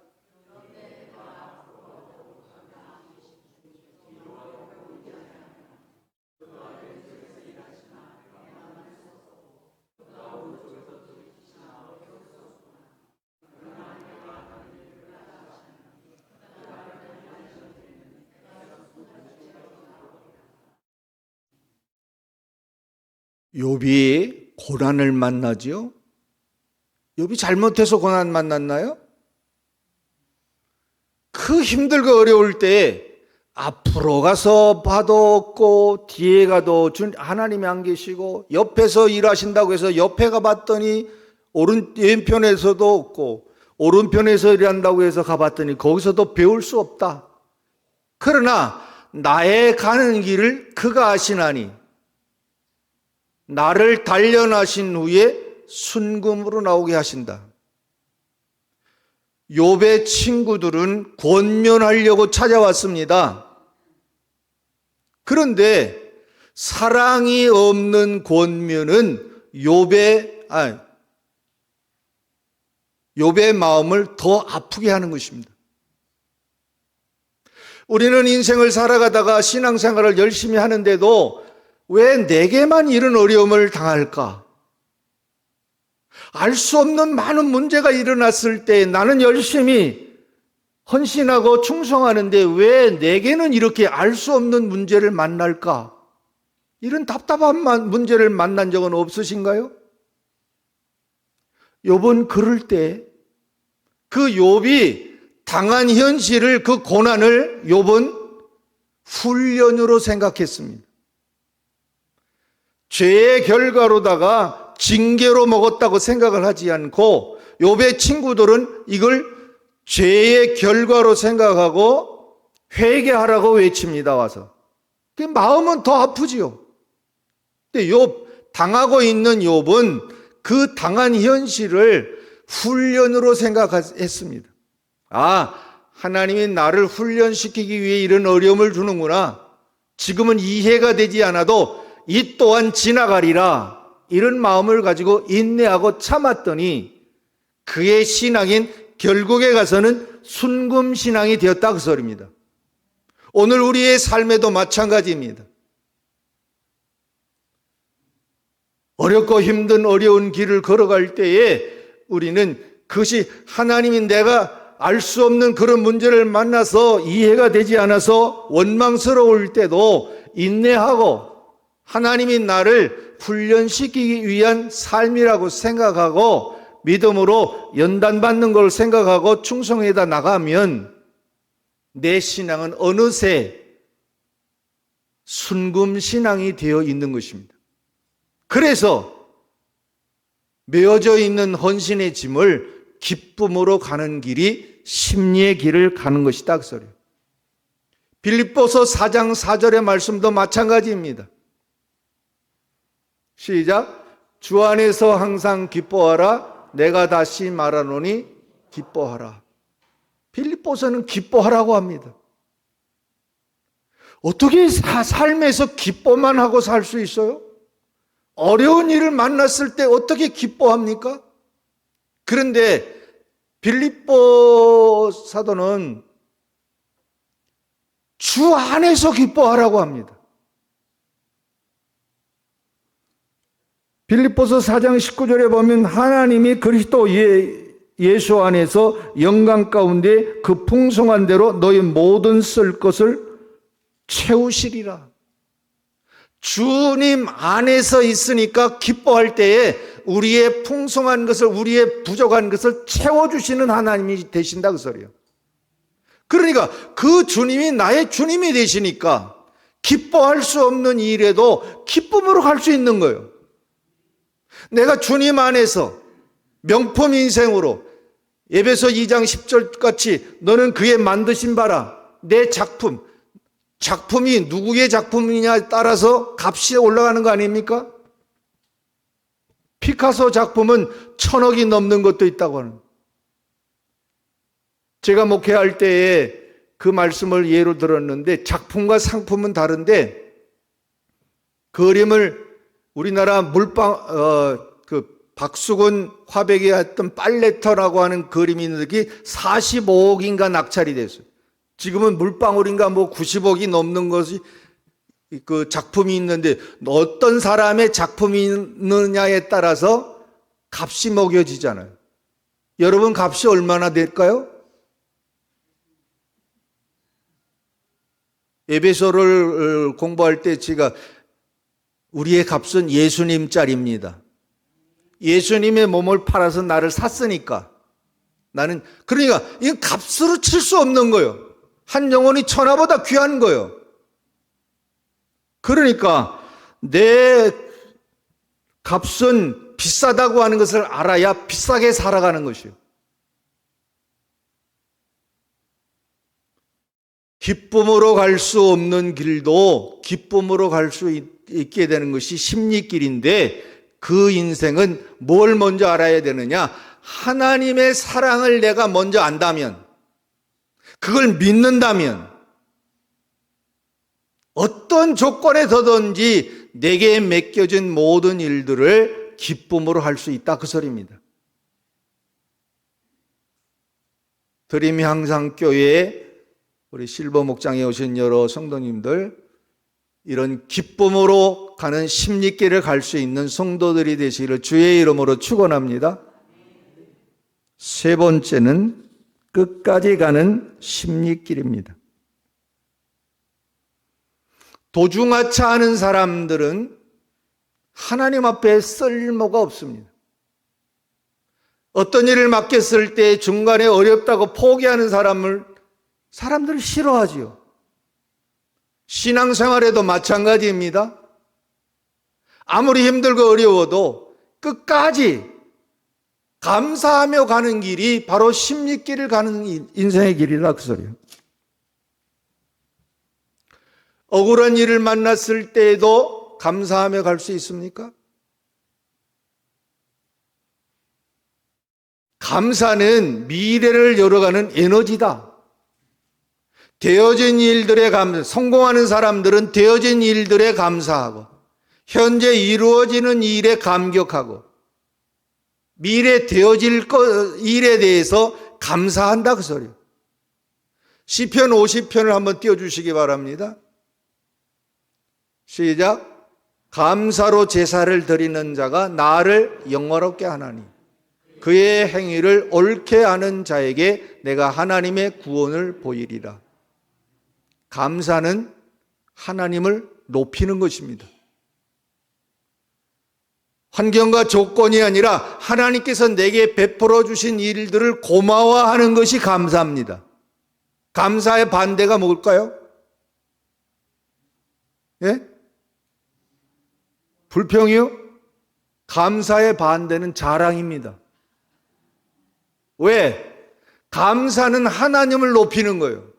욥이 고난을 만나지요? 욥이 잘못해서 고난 만났나요? 그 힘들고 어려울 때 앞으로 가서 봐도 없고 뒤에 가도 하나님이 안 계시고 옆에서 일하신다고 해서 옆에 가봤더니 왼편에서도 없고 오른편에서 일한다고 해서 가봤더니 거기서도 배울 수 없다. 그러나 나의 가는 길을 그가 아시나니 나를 단련하신 후에 순금으로 나오게 하신다. 욥의 친구들은 권면하려고 찾아왔습니다. 그런데 사랑이 없는 권면은 욥의 마음을 더 아프게 하는 것입니다. 우리는 인생을 살아가다가 신앙생활을 열심히 하는데도 왜 내게만 이런 어려움을 당할까? 알 수 없는 많은 문제가 일어났을 때 나는 열심히 헌신하고 충성하는데 왜 내게는 이렇게 알 수 없는 문제를 만날까? 이런 답답한 문제를 만난 적은 없으신가요? 욥은 그럴 때 그 욥이 당한 현실을, 그 고난을 욥은 훈련으로 생각했습니다. 죄의 결과로다가 징계로 먹었다고 생각을 하지 않고 욥의 친구들은 이걸 죄의 결과로 생각하고 회개하라고 외칩니다. 와서. 그 마음은 더 아프지요. 근데 당하고 있는 욥은 그 당한 현실을 훈련으로 생각했습니다. 아, 하나님이 나를 훈련시키기 위해 이런 어려움을 주는구나. 지금은 이해가 되지 않아도 이 또한 지나가리라. 이런 마음을 가지고 인내하고 참았더니 그의 신앙인 결국에 가서는 순금신앙이 되었다 그 소리입니다. 오늘 우리의 삶에도 마찬가지입니다. 어렵고 힘든 어려운 길을 걸어갈 때에 우리는 그것이 하나님이 내가 알 수 없는 그런 문제를 만나서 이해가 되지 않아서 원망스러울 때도 인내하고 하나님이 나를 훈련시키기 위한 삶이라고 생각하고 믿음으로 연단받는 걸 생각하고 충성에다 나가면 내 신앙은 어느새 순금신앙이 되어 있는 것입니다. 그래서 메어져 있는 헌신의 짐을 기쁨으로 가는 길이 심리의 길을 가는 것이다 그 소리예요. 빌립보서 4장 4절의 말씀도 마찬가지입니다. 시작. 주 안에서 항상 기뻐하라. 내가 다시 말하노니 기뻐하라. 빌립보서는 기뻐하라고 합니다. 어떻게 삶에서 기뻐만 하고 살 수 있어요? 어려운 일을 만났을 때 어떻게 기뻐합니까? 그런데 빌립보 사도는 주 안에서 기뻐하라고 합니다. 빌립보서 4장 19절에 보면 하나님이 그리스도 예수 안에서 영광 가운데 그 풍성한 대로 너희 모든 쓸 것을 채우시리라. 주님 안에서 있으니까 기뻐할 때에 우리의 풍성한 것을, 우리의 부족한 것을 채워주시는 하나님이 되신다 그 소리예요. 그러니까 그 주님이 나의 주님이 되시니까 기뻐할 수 없는 일에도 기쁨으로 갈 수 있는 거예요. 내가 주님 안에서 명품 인생으로 에베소 2장 10절 같이 너는 그의 만드신 바라. 내 작품이 누구의 작품이냐에 따라서 값이 올라가는 거 아닙니까? 피카소 작품은 1,000억이 넘는 것도 있다고 하는. 제가 목회할 때에 그 말씀을 예로 들었는데 작품과 상품은 다른데 그림을 우리나라 박수근 화백이 했던 빨래터라고 하는 그림이 있는데 그게 45억인가 낙찰이 됐어요. 지금은 물방울인가 90억이 넘는 것이 그 작품이 있는데 어떤 사람의 작품이 있느냐에 따라서 값이 먹여지잖아요. 여러분 값이 얼마나 될까요? 에베소를 공부할 때 제가 우리의 값은 예수님짜리입니다. 예수님의 몸을 팔아서 나를 샀으니까 나는 그러니까 이 값으로 칠 수 없는 거예요. 한 영혼이 천하보다 귀한 거예요. 그러니까 내 값은 비싸다고 하는 것을 알아야 비싸게 살아가는 것이에요. 기쁨으로 갈 수 없는 길도 기쁨으로 갈 수 있게 되는 것이 심리길인데 그 인생은 뭘 먼저 알아야 되느냐? 하나님의 사랑을 내가 먼저 안다면, 그걸 믿는다면 어떤 조건에 서든지 내게 맡겨진 모든 일들을 기쁨으로 할 수 있다 그 소리입니다. 드림 향상 교회에 우리 실버 목장에 오신 여러 성도님들, 이런 기쁨으로 가는 심리길을 갈 수 있는 성도들이 되시기를 주의 이름으로 축원합니다. 세 번째는 끝까지 가는 심리길입니다. 도중하차하는 사람들은 하나님 앞에 쓸모가 없습니다. 어떤 일을 맡겼을 때 중간에 어렵다고 포기하는 사람들을 싫어하지요. 신앙생활에도 마찬가지입니다. 아무리 힘들고 어려워도 끝까지 감사하며 가는 길이 바로 심리길을 가는 인생의 길이라 그 소리예요. 억울한 일을 만났을 때에도 감사하며 갈 수 있습니까? 감사는 미래를 열어가는 에너지다. 되어진 일들에 성공하는 사람들은 되어진 일들에 감사하고 현재 이루어지는 일에 감격하고 미래 되어질 일에 대해서 감사한다 그 소리예요. 시편 50편을 한번 띄워주시기 바랍니다. 시작. 감사로 제사를 드리는 자가 나를 영화롭게 하나니 그의 행위를 옳게 하는 자에게 내가 하나님의 구원을 보이리라. 감사는 하나님을 높이는 것입니다. 환경과 조건이 아니라 하나님께서 내게 베풀어 주신 일들을 고마워하는 것이 감사입니다. 감사의 반대가 뭘까요? 예? 불평이요? 감사의 반대는 자랑입니다. 왜? 감사는 하나님을 높이는 거예요.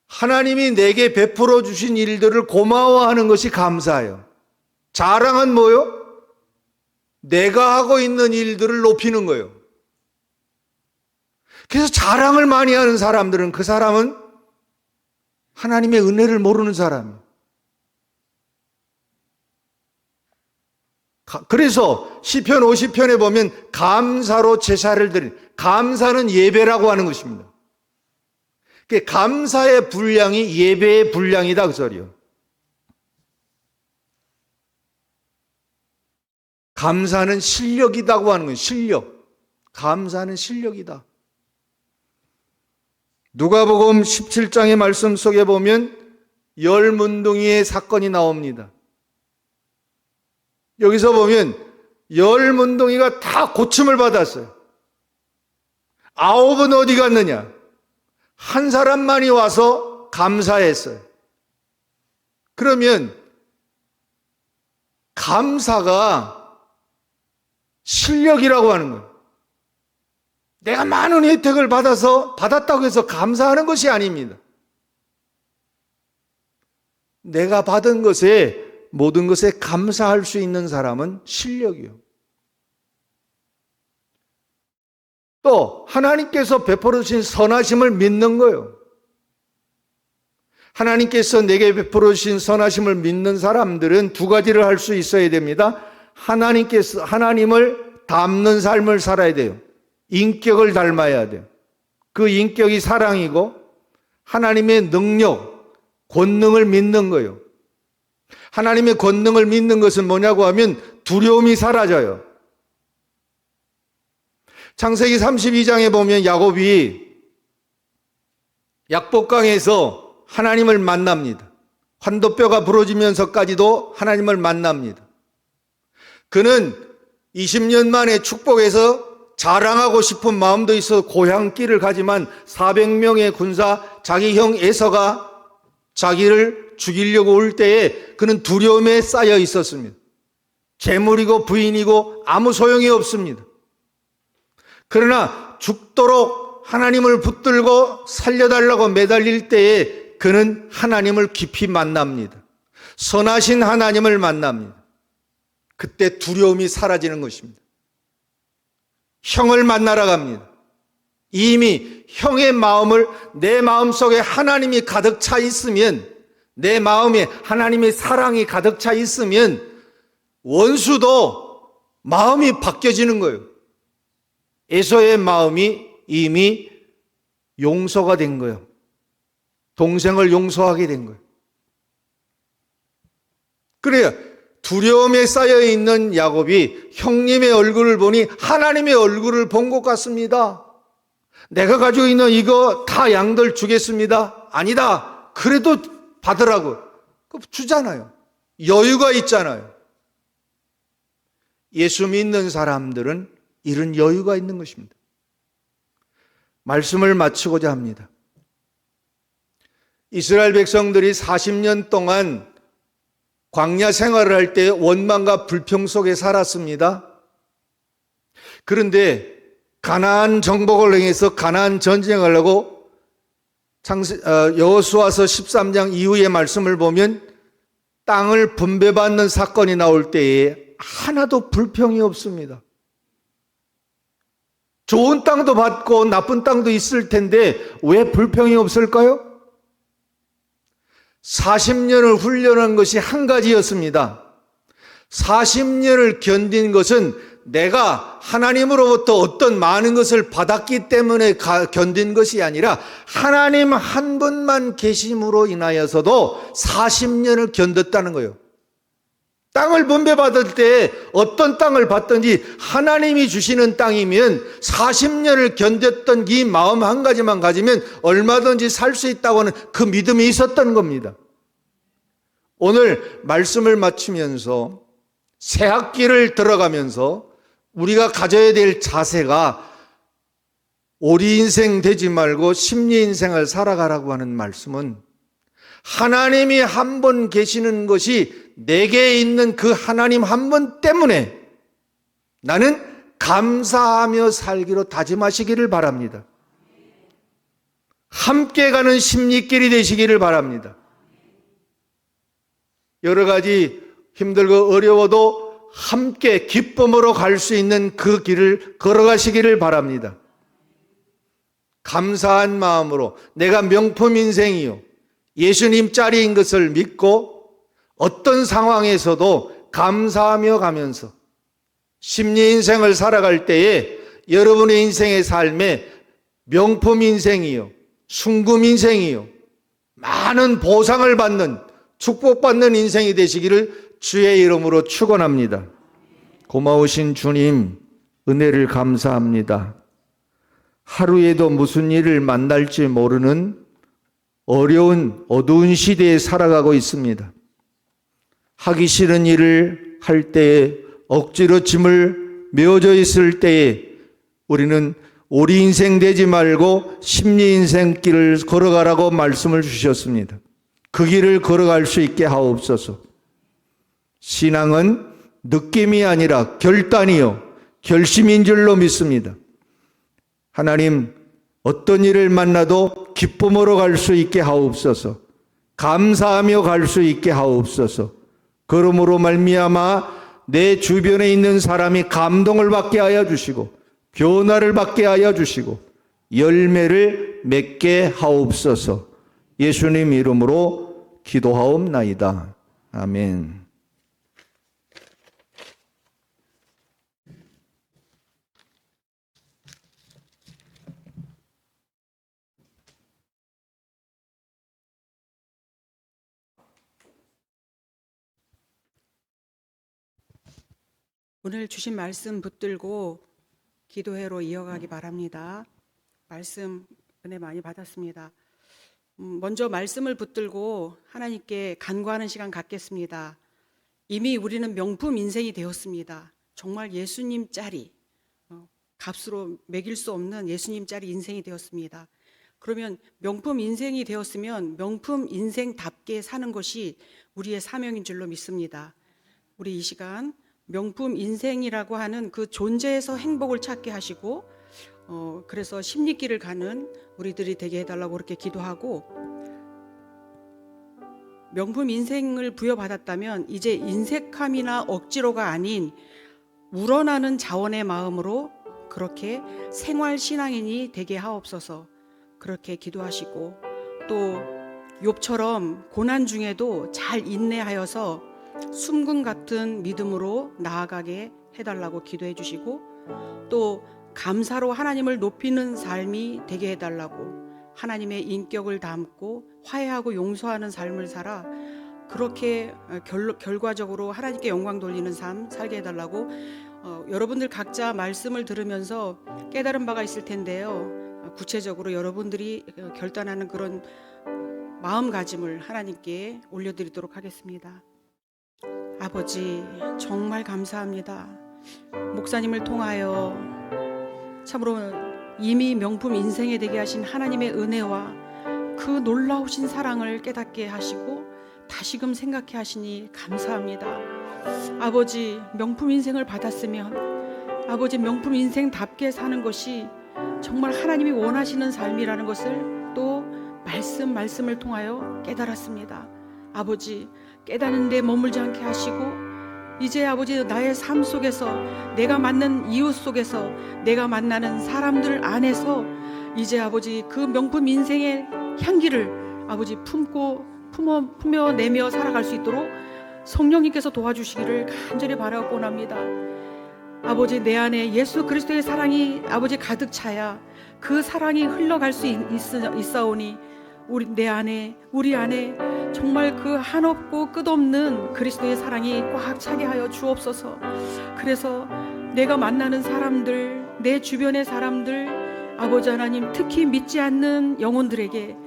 하나님이 내게 베풀어 주신 일들을 고마워하는 것이 감사예요. 자랑은 뭐요? 내가 하고 있는 일들을 높이는 거예요. 그래서 자랑을 많이 하는 사람들은 그 사람은 하나님의 은혜를 모르는 사람이에요. 그래서 시편 50편에 보면 감사로 제사를 드린, 감사는 예배라고 하는 것입니다. 감사의 분량이 예배의 분량이다 그 소리요. 감사는 실력이라고 하는 거예요. 실력. 감사는 실력이다. 누가복음 17장의 말씀 속에 보면 열 문둥이의 사건이 나옵니다. 여기서 보면 열 문둥이가 다 고침을 받았어요. 9은 어디 갔느냐? 한 사람만이 와서 감사했어요. 그러면 감사가 실력이라고 하는 거예요. 내가 많은 혜택을 받았다고 해서 감사하는 것이 아닙니다. 내가 받은 것에 모든 것에 감사할 수 있는 사람은 실력이요. 또 하나님께서 베풀어 주신 선하심을 믿는 거예요. 하나님께서 내게 베풀어 주신 선하심을 믿는 사람들은 두 가지를 할 수 있어야 됩니다. 하나님을 닮는 삶을 살아야 돼요. 인격을 닮아야 돼요. 그 인격이 사랑이고 하나님의 능력, 권능을 믿는 거예요. 하나님의 권능을 믿는 것은 뭐냐고 하면 두려움이 사라져요. 창세기 32장에 보면 야곱이 약복강에서 하나님을 만납니다. 환도뼈가 부러지면서까지도 하나님을 만납니다. 그는 20년 만에 축복해서 자랑하고 싶은 마음도 있어 고향길을 가지만 400명의 군사 자기 형 에서가 자기를 죽이려고 올 때에 그는 두려움에 쌓여 있었습니다. 재물이고 부인이고 아무 소용이 없습니다. 그러나 죽도록 하나님을 붙들고 살려달라고 매달릴 때에 그는 하나님을 깊이 만납니다. 선하신 하나님을 만납니다. 그때 두려움이 사라지는 것입니다. 형을 만나러 갑니다. 이미 형의 마음을 내 마음속에 하나님이 가득 차 있으면, 내 마음에 하나님의 사랑이 가득 차 있으면 원수도 마음이 바뀌어지는 거예요. 에서의 마음이 이미 용서가 된 거예요. 동생을 용서하게 된 거예요. 그래요. 두려움에 쌓여 있는 야곱이 형님의 얼굴을 보니 하나님의 얼굴을 본 것 같습니다. 내가 가지고 있는 이거 다 양들 주겠습니다. 아니다. 그래도 받으라고. 주잖아요. 여유가 있잖아요. 예수 믿는 사람들은 이런 여유가 있는 것입니다. 말씀을 마치고자 합니다. 이스라엘 백성들이 40년 동안 광야 생활을 할 때 원망과 불평 속에 살았습니다. 그런데 가나안 정복을 행해서 가나안 전쟁을 하고 여호수아서 13장 이후의 말씀을 보면 땅을 분배받는 사건이 나올 때에 하나도 불평이 없습니다. 좋은 땅도 받고 나쁜 땅도 있을 텐데 왜 불평이 없을까요? 40년을 훈련한 것이 한 가지였습니다. 40년을 견딘 것은 내가 하나님으로부터 어떤 많은 것을 받았기 때문에 견딘 것이 아니라 하나님 한 분만 계심으로 인하여서도 40년을 견뎠다는 거예요. 땅을 분배받을 때 어떤 땅을 받든지 하나님이 주시는 땅이면 40년을 견뎠던 이 마음 한 가지만 가지면 얼마든지 살 수 있다고 하는 그 믿음이 있었던 겁니다. 오늘 말씀을 마치면서 새 학기를 들어가면서 우리가 가져야 될 자세가 오리 인생 되지 말고 심리 인생을 살아가라고 하는 말씀은 하나님이 한 분 계시는 것이 내게 있는 그 하나님 한 분 때문에 나는 감사하며 살기로 다짐하시기를 바랍니다. 함께 가는 심리길이 되시기를 바랍니다. 여러 가지 힘들고 어려워도 함께 기쁨으로 갈 수 있는 그 길을 걸어가시기를 바랍니다. 감사한 마음으로 내가 명품 인생이요 예수님 짤인 것을 믿고 어떤 상황에서도 감사하며 가면서 심리 인생을 살아갈 때에 여러분의 인생의 삶에 명품 인생이요 순금 인생이요 많은 보상을 받는 축복받는 인생이 되시기를 주의 이름으로 축원합니다. 고마우신 주님 은혜를 감사합니다. 하루에도 무슨 일을 만날지 모르는 어려운 어두운 시대에 살아가고 있습니다. 하기 싫은 일을 할 때에 억지로 짐을 메어져 있을 때에 우리는 오리 인생 되지 말고 심리 인생길을 걸어가라고 말씀을 주셨습니다. 그 길을 걸어갈 수 있게 하옵소서. 신앙은 느낌이 아니라 결단이요 결심인 줄로 믿습니다. 하나님 어떤 일을 만나도 기쁨으로 갈 수 있게 하옵소서. 감사하며 갈 수 있게 하옵소서. 그러므로 말미암아 내 주변에 있는 사람이 감동을 받게 하여 주시고 변화를 받게 하여 주시고 열매를 맺게 하옵소서. 예수님 이름으로 기도하옵나이다. 아멘. 오늘 주신 말씀 붙들고 기도회로 이어가기 바랍니다. 말씀 은혜 많이 받았습니다. 먼저 말씀을 붙들고 하나님께 간구하는 시간 갖겠습니다. 이미 우리는 명품 인생이 되었습니다. 정말 예수님 짤이 값으로 매길 수 없는 예수님 짤이 인생이 되었습니다. 그러면 명품 인생이 되었으면 명품 인생답게 사는 것이 우리의 사명인 줄로 믿습니다. 우리 이 시간 명품 인생이라고 하는 그 존재에서 행복을 찾게 하시고 그래서 심리길을 가는 우리들이 되게 해달라고 그렇게 기도하고, 명품 인생을 부여받았다면 이제 인색함이나 억지로가 아닌 우러나는 자원의 마음으로 그렇게 생활신앙인이 되게 하옵소서. 그렇게 기도하시고, 또 욥처럼 고난 중에도 잘 인내하여서 숨금 같은 믿음으로 나아가게 해달라고 기도해 주시고, 또 감사로 하나님을 높이는 삶이 되게 해달라고, 하나님의 인격을 담고 화해하고 용서하는 삶을 살아 그렇게 결과적으로 하나님께 영광 돌리는 삶 살게 해달라고 여러분들 각자 말씀을 들으면서 깨달은 바가 있을 텐데요. 구체적으로 여러분들이 결단하는 그런 마음가짐을 하나님께 올려드리도록 하겠습니다. 아버지, 정말 감사합니다. 목사님을 통하여 참으로 이미 명품 인생에 되게 하신 하나님의 은혜와 그 놀라우신 사랑을 깨닫게 하시고 다시금 생각해 하시니 감사합니다. 아버지, 명품 인생을 받았으면 아버지 명품 인생답게 사는 것이 정말 하나님이 원하시는 삶이라는 것을 또 말씀을 통하여 깨달았습니다. 아버지, 깨닫는 데 머물지 않게 하시고 이제 아버지 나의 삶 속에서 내가 만난 이웃 속에서 내가 만나는 사람들 안에서 이제 아버지 그 명품 인생의 향기를 아버지 품어내며 살아갈 수 있도록 성령님께서 도와주시기를 간절히 바라고 원합니다. 아버지, 내 안에 예수 그리스도의 사랑이 아버지 가득 차야 그 사랑이 흘러갈 수 있사오니 우리 안에 정말 그 한없고 끝없는 그리스도의 사랑이 꽉 차게 하여 주옵소서. 그래서 내가 만나는 사람들, 내 주변의 사람들, 아버지 하나님, 특히 믿지 않는 영혼들에게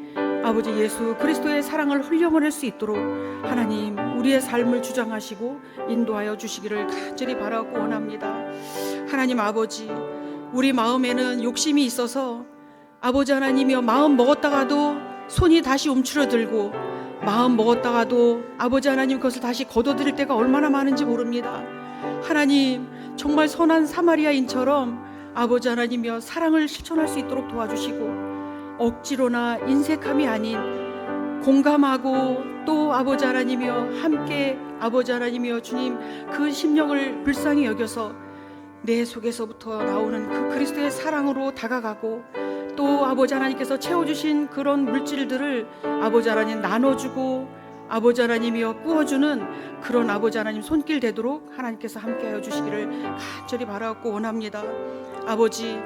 아버지 예수 그리스도의 사랑을 흘려보낼 수 있도록 하나님 우리의 삶을 주장하시고 인도하여 주시기를 간절히 바라고 원합니다. 하나님 아버지, 우리 마음에는 욕심이 있어서 아버지 하나님이여 마음 먹었다가도 손이 다시 움츠러들고 마음 먹었다가도 아버지 하나님 그것을 다시 거둬들일 때가 얼마나 많은지 모릅니다. 하나님, 정말 선한 사마리아인처럼 아버지 하나님이여 사랑을 실천할 수 있도록 도와주시고 억지로나 인색함이 아닌 공감하고 또 아버지 하나님이여 함께 아버지 하나님이여 주님 그 심령을 불쌍히 여겨서 내 속에서부터 나오는 그 그리스도의 사랑으로 다가가고 또 아버지 하나님께서 채워주신 그런 물질들을 아버지 하나님 나눠주고 아버지 하나님이여 꾸어주는 그런 아버지 하나님 손길 되도록 하나님께서 함께하여 주시기를 간절히 바라고 원합니다. 아버지,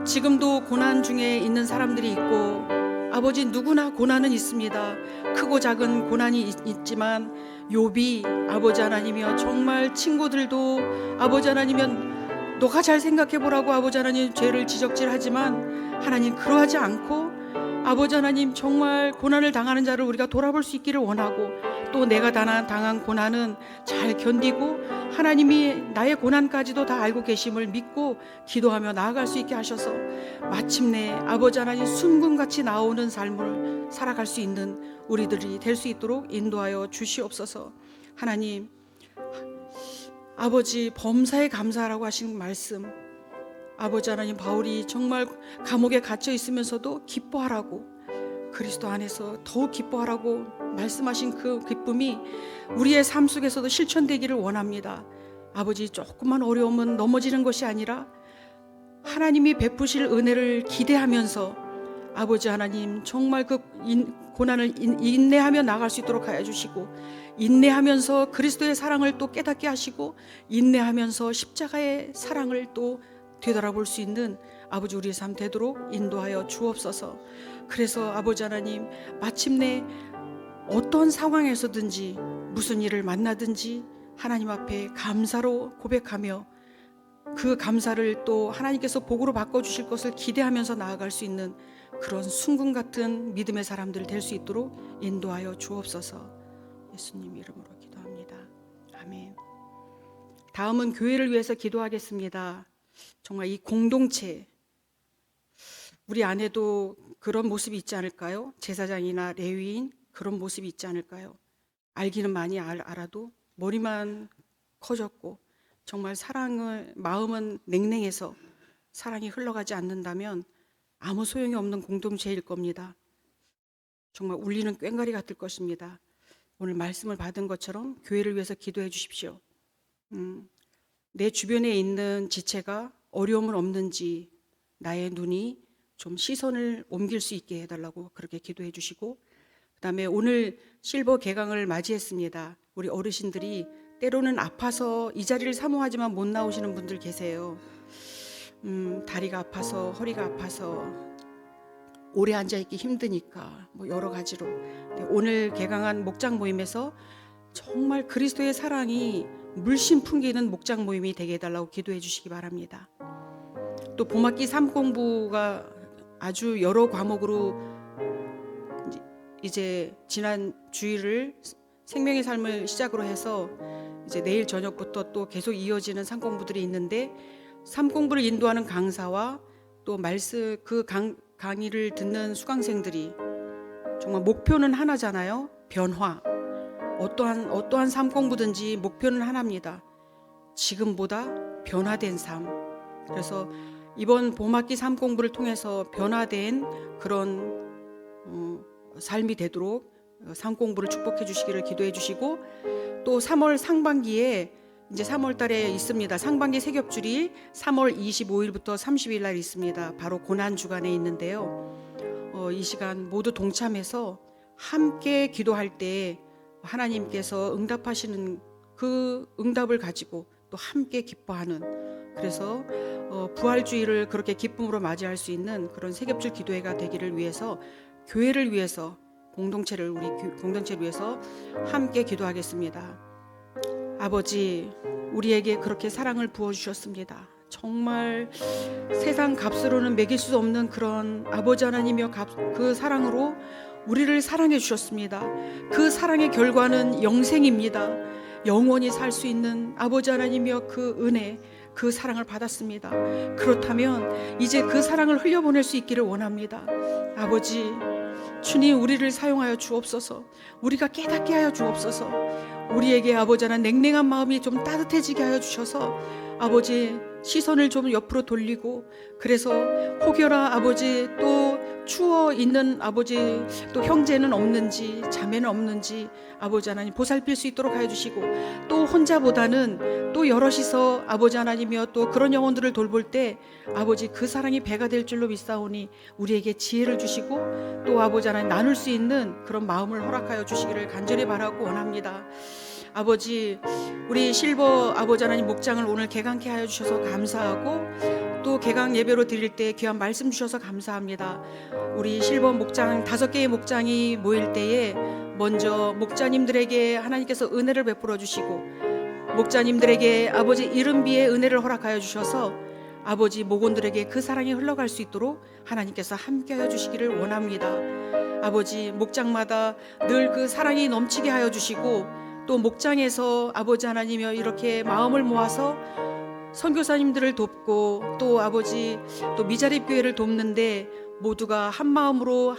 지금도 고난 중에 있는 사람들이 있고 아버지 누구나 고난은 있습니다. 크고 작은 고난이 있지만 욥이 아버지 하나님이여 정말 친구들도 아버지 하나님이여 너가 잘 생각해보라고 아버지 하나님 죄를 지적질하지만 하나님 그러하지 않고 아버지 하나님 정말 고난을 당하는 자를 우리가 돌아볼 수 있기를 원하고 또 내가 당한 고난은 잘 견디고 하나님이 나의 고난까지도 다 알고 계심을 믿고 기도하며 나아갈 수 있게 하셔서 마침내 아버지 하나님 순금같이 나오는 삶을 살아갈 수 있는 우리들이 될 수 있도록 인도하여 주시옵소서. 하나님 아버지, 범사에 감사하라고 하신 말씀, 아버지 하나님 바울이 정말 감옥에 갇혀 있으면서도 기뻐하라고 그리스도 안에서 더욱 기뻐하라고 말씀하신 그 기쁨이 우리의 삶 속에서도 실천되기를 원합니다. 아버지, 조금만 어려움은 넘어지는 것이 아니라 하나님이 베푸실 은혜를 기대하면서 아버지 하나님 정말 그 고난을 인내하며 나갈 수 있도록 하여 주시고 인내하면서 그리스도의 사랑을 또 깨닫게 하시고 인내하면서 십자가의 사랑을 또 되돌아볼 수 있는 아버지 우리의 삶 되도록 인도하여 주옵소서. 그래서 아버지 하나님 마침내 어떤 상황에서든지 무슨 일을 만나든지 하나님 앞에 감사로 고백하며 그 감사를 또 하나님께서 복으로 바꿔주실 것을 기대하면서 나아갈 수 있는 그런 순금 같은 믿음의 사람들 될 수 있도록 인도하여 주옵소서. 예수님 이름으로 기도합니다. 아멘. 다음은 교회를 위해서 기도하겠습니다. 정말 이 공동체, 우리 안에도 그런 모습이 있지 않을까요? 제사장이나 레위인 그런 모습이 있지 않을까요? 알기는 많이 알아도 머리만 커졌고 정말 마음은 냉랭해서 사랑이 흘러가지 않는다면 아무 소용이 없는 공동체일 겁니다. 정말 울리는 꽹과리 같을 것입니다. 오늘 말씀을 받은 것처럼 교회를 위해서 기도해 주십시오. 내 주변에 있는 지체가 어려움은 없는지 나의 눈이 좀 시선을 옮길 수 있게 해달라고 그렇게 기도해 주시고, 그 다음에 오늘 실버 개강을 맞이했습니다. 우리 어르신들이 때로는 아파서 이 자리를 사모하지만 못 나오시는 분들 계세요. 다리가 아파서 허리가 아파서 오래 앉아있기 힘드니까 뭐 여러 가지로. 오늘 개강한 목장 모임에서 정말 그리스도의 사랑이 물씬 풍기는 목장 모임이 되게 해달라고 기도해 주시기 바랍니다. 또 봄학기 3공부가 아주 여러 과목으로 이제 지난 주일을 생명의 삶을 시작으로 해서 이제 내일 저녁부터 또 계속 이어지는 3공부들이 있는데 3공부를 인도하는 강사와 또 말씀 그 강의를 듣는 수강생들이 정말 목표는 하나잖아요. 변화. 어떠한 3공부든지 목표는 하나입니다. 지금보다 변화된 삶. 그래서 이번 봄학기 3공부를 통해서 변화된 그런 삶이 되도록 3공부를 축복해 주시기를 기도해 주시고, 또 3월 상반기에 이제 3월 달에 있습니다. 상반기 세겹줄이 3월 25일부터 30일 날 있습니다. 바로 고난 주간에 있는데요. 이 시간 모두 동참해서 함께 기도할 때 하나님께서 응답하시는 그 응답을 가지고 또 함께 기뻐하는, 그래서 부활주의를 그렇게 기쁨으로 맞이할 수 있는 그런 세겹줄 기도회가 되기를 위해서, 교회를 위해서, 우리 공동체를 위해서 함께 기도하겠습니다. 아버지, 우리에게 그렇게 사랑을 부어주셨습니다. 정말 세상 값으로는 매길 수 없는 그런 아버지 하나님이여, 그 사랑으로 우리를 사랑해 주셨습니다. 그 사랑의 결과는 영생입니다. 영원히 살 수 있는 아버지 하나님이여, 그 은혜, 그 사랑을 받았습니다. 그렇다면 이제 그 사랑을 흘려보낼 수 있기를 원합니다. 아버지, 주님, 우리를 사용하여 주옵소서. 우리가 깨닫게 하여 주옵소서. 우리에게 아버지 하나 냉랭한 마음이 좀 따뜻해지게 하여 주셔서 아버지 시선을 좀 옆으로 돌리고, 그래서 혹여나 아버지 또 추워 있는 아버지 또 형제는 없는지 자매는 없는지 아버지 하나님 보살필 수 있도록 하여 주시고, 또 혼자보다는 또 여럿이서 아버지 하나님이여 또 그런 영혼들을 돌볼 때 아버지 그 사랑이 배가 될 줄로 믿사오니 우리에게 지혜를 주시고 또 아버지 하나님 나눌 수 있는 그런 마음을 허락하여 주시기를 간절히 바라고 원합니다. 아버지, 우리 실버 아버지 하나님 목장을 오늘 개강케 하여 주셔서 감사하고, 또 개강 예배로 드릴 때 귀한 말씀 주셔서 감사합니다. 우리 실버 목장 5개의 목장이 모일 때에 먼저 목자님들에게 하나님께서 은혜를 베풀어 주시고, 목자님들에게 아버지 이른비의 은혜를 허락하여 주셔서 아버지 목원들에게 그 사랑이 흘러갈 수 있도록 하나님께서 함께하여 주시기를 원합니다. 아버지, 목장마다 늘 그 사랑이 넘치게 하여 주시고, 또 목장에서 아버지 하나님이여 이렇게 마음을 모아서 선교사님들을 돕고, 또 아버지 또 미자립 교회를 돕는데 모두가 한 마음으로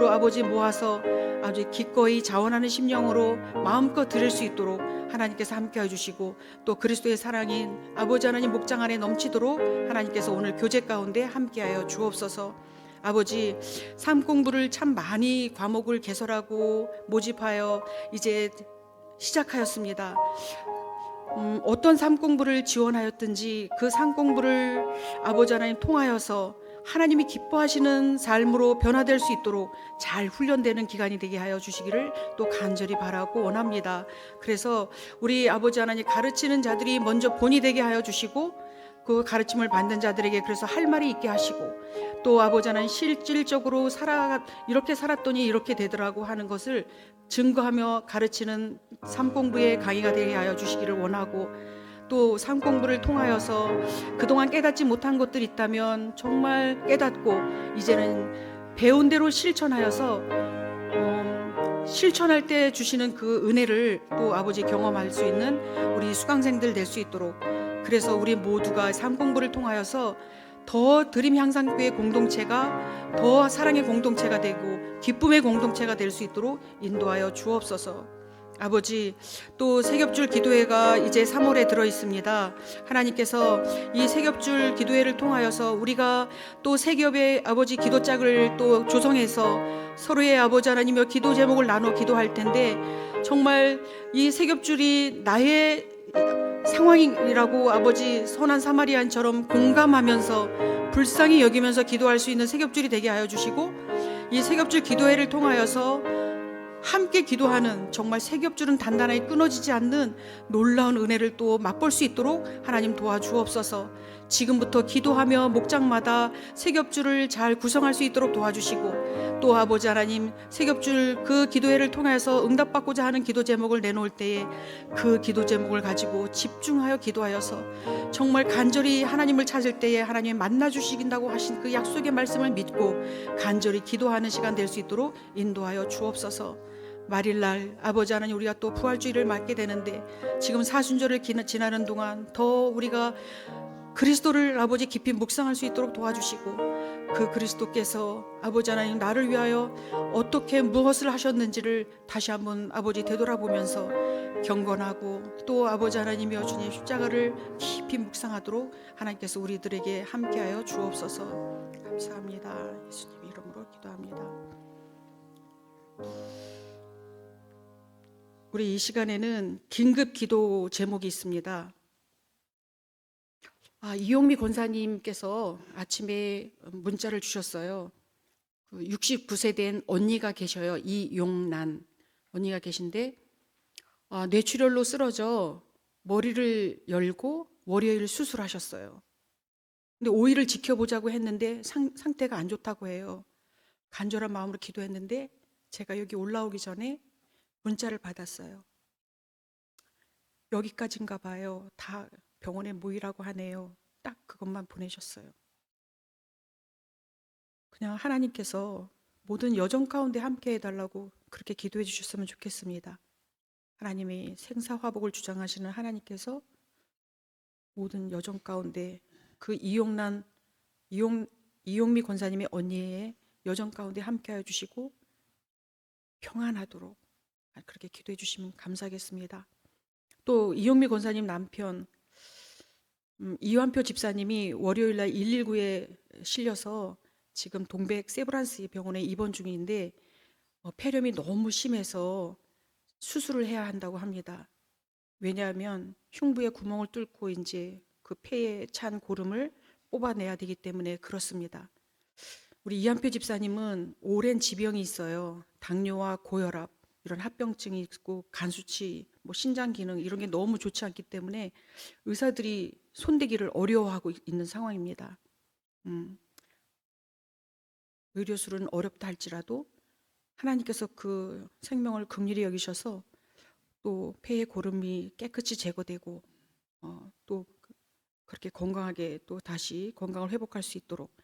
아버지 모아서 아주 기꺼이 자원하는 심령으로 마음껏 드릴 수 있도록 하나님께서 함께해 주시고, 또 그리스도의 사랑인 아버지 하나님 목장 안에 넘치도록 하나님께서 오늘 교제 가운데 함께하여 주옵소서. 아버지, 3공부를 참 많이 과목을 개설하고 모집하여 이제 시작하였습니다. 어떤 3공부를 지원하였든지 그 3공부를 아버지 하나님 통하여서 하나님이 기뻐하시는 삶으로 변화될 수 있도록 잘 훈련되는 기간이 되게 하여 주시기를 또 간절히 바라고 원합니다. 그래서 우리 아버지 하나님 가르치는 자들이 먼저 본이 되게 하여 주시고, 그 가르침을 받는 자들에게 그래서 할 말이 있게 하시고, 또 아버지 하나님 실질적으로 이렇게 살았더니 이렇게 되더라고 하는 것을 증거하며 가르치는 3공부의 강의가 되게 하여 주시기를 원하고, 또 3공부를 통하여서 그동안 깨닫지 못한 것들이 있다면 정말 깨닫고 이제는 배운 대로 실천하여서 실천할 때 주시는 그 은혜를 또 아버지 경험할 수 있는 우리 수강생들 될 수 있도록, 그래서 우리 모두가 3공부를 통하여서 더 드림 향상교회 공동체가 더 사랑의 공동체가 되고 기쁨의 공동체가 될 수 있도록 인도하여 주옵소서. 아버지, 또 세겹줄 기도회가 이제 3월에 들어 있습니다. 하나님께서 이 세겹줄 기도회를 통하여서 우리가 또 세겹의 아버지 기도짝을 또 조성해서 서로의 아버지 하나님의 기도 제목을 나눠 기도할 텐데, 정말 이 세겹줄이 나의 상황이라고 아버지 선한 사마리안처럼 공감하면서 불쌍히 여기면서 기도할 수 있는 세겹줄이 되게 하여 주시고, 이 세겹줄 기도회를 통하여서 함께 기도하는 정말 세 겹줄은 단단하게 끊어지지 않는 놀라운 은혜를 또 맛볼 수 있도록 하나님 도와주옵소서. 지금부터 기도하며 목장마다 세 겹줄을 잘 구성할 수 있도록 도와주시고, 또 아버지 하나님 세 겹줄 그 기도회를 통해서 응답받고자 하는 기도 제목을 내놓을 때에 그 기도 제목을 가지고 집중하여 기도하여서 정말 간절히 하나님을 찾을 때에 하나님 만나 주시긴다고 하신 그 약속의 말씀을 믿고 간절히 기도하는 시간 될 수 있도록 인도하여 주옵소서. 말일날 아버지 하나님, 우리가 또 부활주의를 맞게 되는데 지금 사순절을 지나는 동안 더 우리가 그리스도를 아버지 깊이 묵상할 수 있도록 도와주시고, 그 그리스도께서 아버지 하나님 나를 위하여 어떻게 무엇을 하셨는지를 다시 한번 아버지 되돌아보면서 경건하고, 또 아버지 하나님이여 주님 십자가를 깊이 묵상하도록 하나님께서 우리들에게 함께하여 주옵소서. 감사합니다. 예수님 이름으로 기도합니다. 우리 이 시간에는 긴급 기도 제목이 있습니다. 이용미 권사님께서 아침에 문자를 주셨어요. 69세 된 언니가 계셔요. 이용란 언니가 계신데 뇌출혈로 쓰러져 머리를 열고 월요일 수술하셨어요. 근데 5일을 지켜보자고 했는데 상태가 안 좋다고 해요. 간절한 마음으로 기도했는데 제가 여기 올라오기 전에 문자를 받았어요. 여기까지인가 봐요. 다 병원에 모이라고 하네요. 딱 그것만 보내셨어요. 그냥 하나님께서 모든 여정 가운데 함께 해달라고 그렇게 기도해 주셨으면 좋겠습니다. 하나님이 생사화복을 주장하시는 하나님께서 모든 여정 가운데 그 이용미 권사님의 언니의 여정 가운데 함께 해 주시고 평안하도록 그렇게 기도해 주시면 감사하겠습니다. 또 이용미 권사님 남편 이완표 집사님이 월요일날 119에 실려서 지금 동백 세브란스 병원에 입원 중인데 폐렴이 너무 심해서 수술을 해야 한다고 합니다. 왜냐하면 흉부에 구멍을 뚫고 이제 그 폐에 찬 고름을 뽑아내야 되기 때문에 그렇습니다. 우리 이완표 집사님은 오랜 지병이 있어요. 당뇨와 고혈압 이런 합병증이 있고 간수치, 신장 기능 이런 게 너무 좋지 않기 때문에 의사들이 손대기를 어려워하고 있는 상황입니다. 의료술은 어렵다 할지라도 하나님께서 그 생명을 긍휼히 여기셔서 또 폐의 고름이 깨끗이 제거되고 또 그렇게 건강하게 또 다시 건강을 회복할 수 있도록,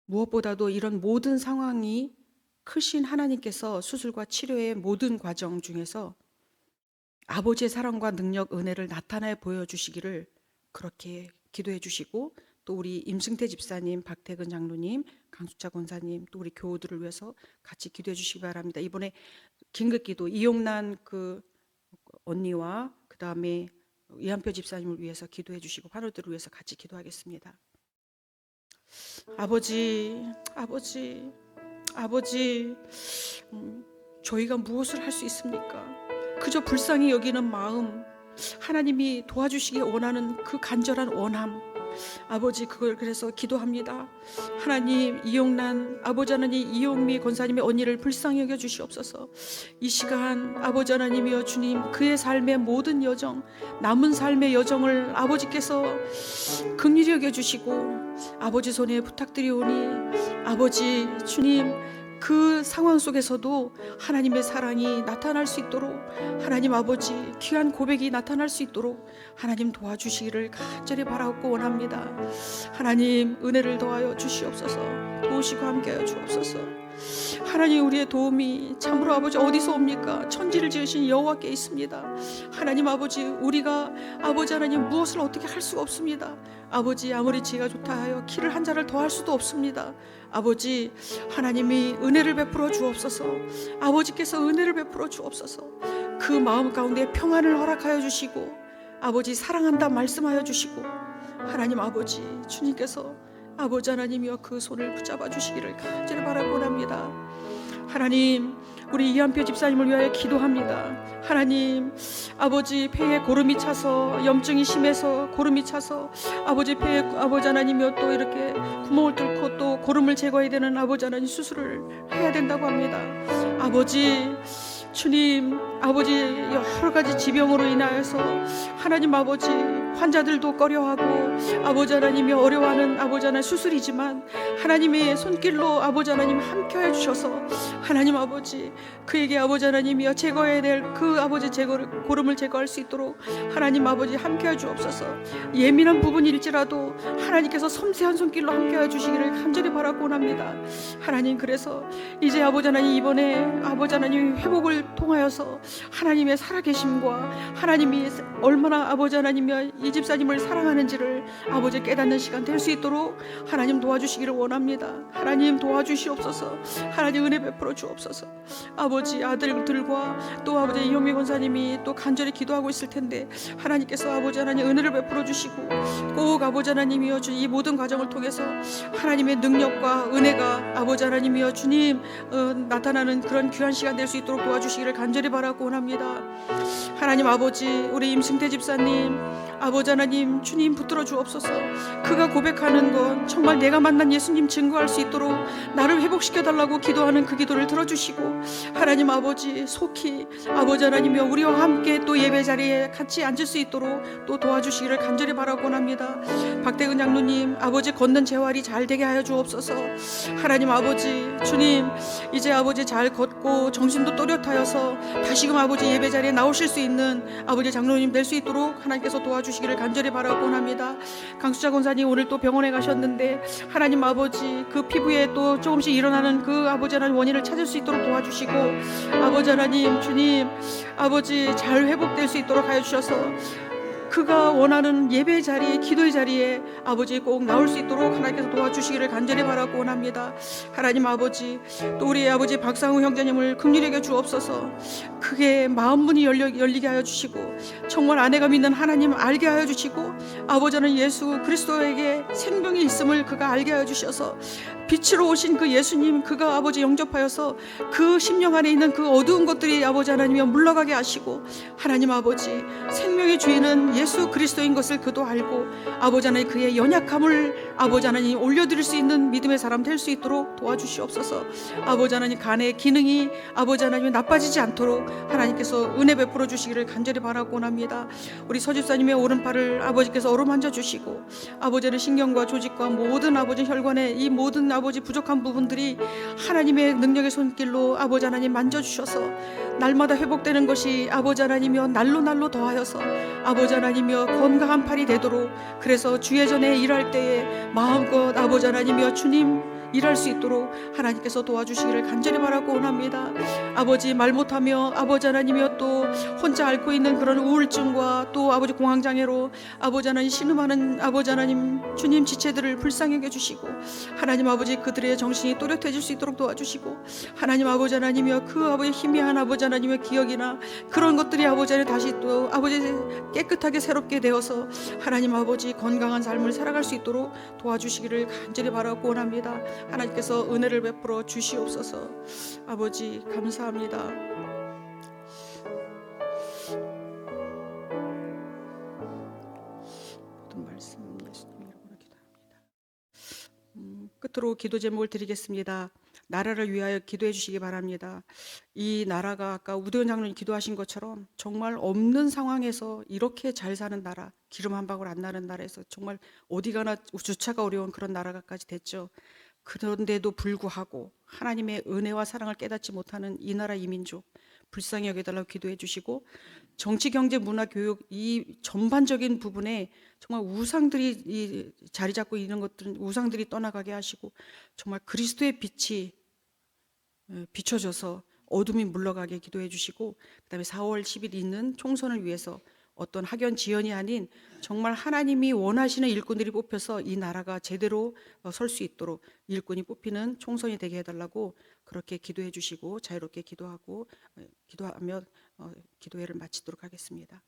무엇보다도 이런 모든 상황이 크신 하나님께서 수술과 치료의 모든 과정 중에서 아버지의 사랑과 능력, 은혜를 나타내 보여주시기를 그렇게 기도해 주시고, 또 우리 임승태 집사님, 박태근 장로님, 강수차 권사님, 또 우리 교우들을 위해서 같이 기도해 주시기 바랍니다. 이번에 긴급기도 이용란 그 언니와 그 다음에 이한표 집사님을 위해서 기도해 주시고 환우들을 위해서 같이 기도하겠습니다. 아버지, 저희가 무엇을 할 수 있습니까? 그저 불쌍히 여기는 마음, 하나님이 도와주시기 원하는 그 간절한 원함, 아버지 그걸 그래서 기도합니다. 하나님, 이용란 아버지 하나님, 이용미 권사님의 언니를 불쌍히 여겨 주시옵소서. 이 시간 아버지 하나님이여 주님, 그의 삶의 모든 여정, 남은 삶의 여정을 아버지께서 긍휼히 여겨 주시고 아버지 손에 부탁드리오니, 아버지 주님, 그 상황 속에서도 하나님의 사랑이 나타날 수 있도록, 하나님 아버지 귀한 고백이 나타날 수 있도록 하나님 도와주시기를 간절히 바라고 원합니다. 하나님 은혜를 더하여 주시옵소서. 도우시고 함께하여 주옵소서. 하나님, 우리의 도움이 참으로 아버지 어디서 옵니까? 천지를 지으신 여호와께 있습니다. 하나님 아버지, 우리가 아버지 하나님 무엇을 어떻게 할 수가 없습니다. 아버지, 아무리 지혜가 좋다 하여 키를 한 자를 더할 수도 없습니다. 아버지, 하나님이 은혜를 베풀어 주옵소서. 아버지께서 은혜를 베풀어 주옵소서. 그 마음 가운데 평안을 허락하여 주시고, 아버지 사랑한다 말씀하여 주시고, 하나님 아버지 주님께서 아버지 하나님이여 그 손을 붙잡아 주시기를 간절히 바라고 합니다. 하나님, 우리 이한표 집사님을 위하여 기도합니다. 하나님, 아버지 폐에 고름이 차서 염증이 심해서 고름이 차서 아버지 폐에 아버지 하나님이여 또 이렇게 구멍을 뚫고 또 고름을 제거해야 되는 아버지 하나님 수술을 해야 된다고 합니다. 아버지 주님, 아버지 여러 가지 지병으로 인하여서 하나님 아버지 환자들도 꺼려하고 아버지 하나님이 어려워하는 아버지 하나님 수술이지만 하나님의 손길로 아버지 하나님 함께해 주셔서 하나님 아버지 그에게 아버지 하나님이여 제거해야 될 그 아버지 고름을 제거할 수 있도록 하나님 아버지 함께해 주옵소서. 예민한 부분일지라도 하나님께서 섬세한 손길로 함께해 주시기를 간절히 바라고 원합니다. 하나님, 그래서 이제 아버지 하나님 이번에 아버지 하나님 회복을 통하여서 하나님의 살아계심과 하나님이 얼마나 아버지 하나님이 이 집사님을 사랑하는지를 아버지 깨닫는 시간 될 수 있도록 하나님 도와주시기를 원합니다. 하나님 도와주시옵소서. 하나님 은혜 베풀어 주옵소서. 아버지 아들들과 또 아버지 이용미 권사님이 또 간절히 기도하고 있을 텐데 하나님께서 아버지 하나님 은혜를 베풀어 주시고 꼭 아버지 하나님이여 이 모든 과정을 통해서 하나님의 능력과 은혜가 아버지 하나님이여 주님 나타나는 그런 귀한 시간 될 수 있도록 도와주시기를 간절히 바라고 원합니다. 하나님 아버지 우리 임승태 집사님 아버지 하나님 주님 붙들어 주옵소서. 그가 고백하는 건 정말 내가 만난 예수님 증거할 수 있도록 나를 회복시켜 달라고 기도하는 그 기도를 들어주시고 하나님 아버지 속히 아버지 하나님이여 우리와 함께 또 예배 자리에 같이 앉을 수 있도록 또 도와주시기를 간절히 바라고 합니다. 박대근 장로님 아버지 걷는 재활이 잘 되게 하여 주옵소서. 하나님 아버지 주님 이제 아버지 잘 걷고 정신도 또렷하여서 다시금 아버지 예배 자리에 나오실 수 있는 아버지 장로님 될 수 있도록 하나님께서 도와주시기를 간절히 바라고 합니다. 강수자 권사님 오늘 또 병원에 가셨는데 하나님 아버지 그 피부에 또 조금씩 일어나는 그 아버지 하나님 원인을 찾을 수 있도록 도와주시고 아버지 하나님 주님 아버지 잘 회복될 수 있도록 하여 주셔서 그가 원하는 예배 자리, 기도의 자리에 아버지 꼭 나올 수 있도록 하나님께서 도와주시기를 간절히 바라고 원합니다. 하나님 아버지 또 우리 아버지 박상우 형제님을 긍휼히 여겨 주옵소서. 그게 마음문이 열리게 하여 주시고 정말 아내가 믿는 하나님 알게 하여 주시고 아버지는 예수 그리스도에게 생명이 있음을 그가 알게 하여 주셔서 빛으로 오신 그 예수님 그가 아버지 영접하여서 그 심령 안에 있는 그 어두운 것들이 아버지 하나님이 물러가게 하시고 하나님 아버지 생명의 주인은 예수 그리스도인 것을 그도 알고 아버지 하나님 그의 연약함을 아버지 하나님 올려드릴 수 있는 믿음의 사람 될 수 있도록 도와주시옵소서. 아버지 하나님 간의 기능이 아버지 하나님 나빠지지 않도록 하나님께서 은혜 베풀어 주시기를 간절히 바라고 원합니다. 우리 서집사님의 오른팔을 아버지께서 어루만져 주시고 아버지는 신경과 조직과 모든 아버지 혈관의 이 모든 아버지 부족한 부분들이 하나님의 능력의 손길로 아버지 하나님 만져주셔서 날마다 회복되는 것이 아버지 하나님이여 날로 더하여서 아버지 하나님이여 건강한 팔이 되도록 그래서 주예전에 일할 때에 마음껏 아버지 하나님이여 주님 일할 수 있도록 하나님께서 도와주시기를 간절히 바라고 원합니다. 아버지 말 못하며 아버지 하나님이여 또 혼자 앓고 있는 그런 우울증과 또 아버지 공황장애로 아버지 하나님 신음하는 아버지 하나님 주님 지체들을 불쌍히 여겨주시고 하나님 아버지 그들의 정신이 또렷해질 수 있도록 도와주시고 하나님 아버지 하나님이여 그 아버지 희미한 아버지 하나님의 기억이나 그런 것들이 아버지 하나님 다시 또 아버지 깨끗하게 새롭게 되어서 하나님 아버지 건강한 삶을 살아갈 수 있도록 도와주시기를 간절히 바라고 원합니다. 하나님께서 은혜를 베풀어 주시옵소서. 아버지 감사합니다. 모든 말씀 예수님 이름으로 기도합니다. 끝으로 기도 제목을 드리겠습니다. 나라를 위하여 기도해 주시기 바랍니다. 이 나라가 아까 우대원 장로님 기도하신 것처럼 정말 없는 상황에서 이렇게 잘 사는 나라, 기름 한 방울 안 나는 나라에서 정말 어디 가나 주차가 어려운 그런 나라가까지 됐죠. 그런데도 불구하고 하나님의 은혜와 사랑을 깨닫지 못하는 이 나라 이민족 불쌍히 여겨달라고 기도해 주시고 정치, 경제, 문화, 교육 이 전반적인 부분에 정말 우상들이 이 자리 잡고 있는 것들은 우상들이 떠나가게 하시고 정말 그리스도의 빛이 비춰져서 어둠이 물러가게 기도해 주시고 그다음에 4월 10일 있는 총선을 위해서 어떤 학연 지연이 아닌 정말 하나님이 원하시는 일꾼들이 뽑혀서 이 나라가 제대로 설 수 있도록 일꾼이 뽑히는 총선이 되게 해달라고 그렇게 기도해 주시고 자유롭게 기도하며 기도회를 마치도록 하겠습니다.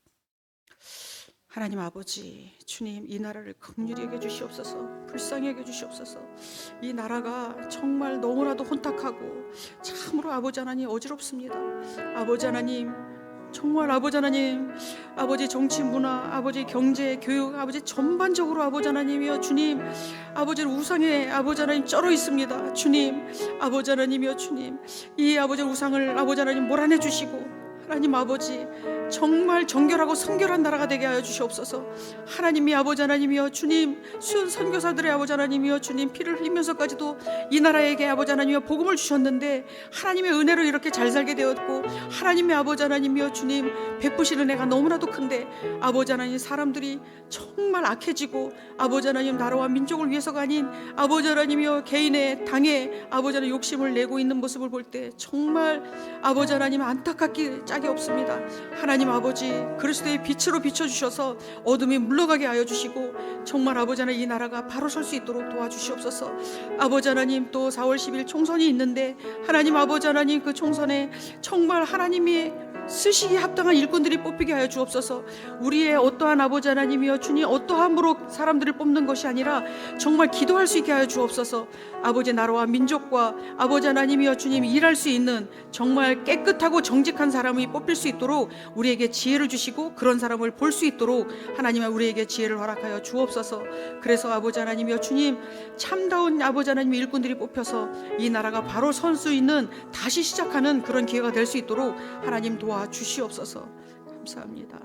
하나님 아버지, 주님, 이 나라를 긍휼히 여겨 주시옵소서. 불쌍히 여겨 주시옵소서. 이 나라가 정말 너무나도 혼탁하고 참으로 아버지 하나님 어지럽습니다. 아버지 하나님, 정말 아버지 하나님, 아버지 정치, 문화, 아버지 경제, 교육, 아버지 전반적으로 아버지 하나님이여 주님, 아버지 우상에 아버지 하나님 쩔어 있습니다. 주님, 아버지 하나님이여 주님, 이 아버지 우상을 아버지 하나님 몰아내 주시고, 하나님 아버지 정말 정결하고 성결한 나라가 되게 하여 주시옵소서. 하나님이 아버지 하나님이여 주님, 수연 선교사들의 아버지 하나님이여 주님, 피를 흘리면서까지도 이 나라에게 아버지 하나님이여 복음을 주셨는데 하나님의 은혜로 이렇게 잘 살게 되었고, 하나님의 아버지 하나님이여 주님 베푸시는 은혜가 너무나도 큰데 아버지 하나님, 사람들이 정말 악해지고 아버지 하나님 나라와 민족을 위해서가 아닌 아버지 하나님이여 개인의 당에 아버지 하나님 욕심을 내고 있는 모습을 볼 때 정말 아버지 하나님 안타깝기 짝이 없습니다. 하나님 아버지, 그리스도의 빛으로 비춰주셔서 어둠이 물러가게 하여 주시고 정말 아버지 하나님 이 나라가 바로 설 수 있도록 도와주시옵소서. 아버지 하나님, 또 4월 10일 총선이 있는데 하나님 아버지 하나님, 그 총선에 정말 하나님이 쓰시기에 합당한 일꾼들이 뽑히게 하여 주옵소서. 우리의 어떠한 아버지 하나님이여 주님, 어떠함으로 사람들을 뽑는 것이 아니라 정말 기도할 수 있게 하여 주옵소서. 아버지 나라와 민족과 아버지 하나님이여 주님 일할 수 있는 정말 깨끗하고 정직한 사람이 뽑힐 수 있도록 우리에게 지혜를 주시고 그런 사람을 볼 수 있도록 하나님아 우리에게 지혜를 허락하여 주옵소서. 그래서 아버지 하나님이여 주님, 참다운 아버지 하나님의 일꾼들이 뽑혀서 이 나라가 바로 설 수 있는, 다시 시작하는 그런 기회가 될 수 있도록 하나님 도와주시옵소서. 감사합니다.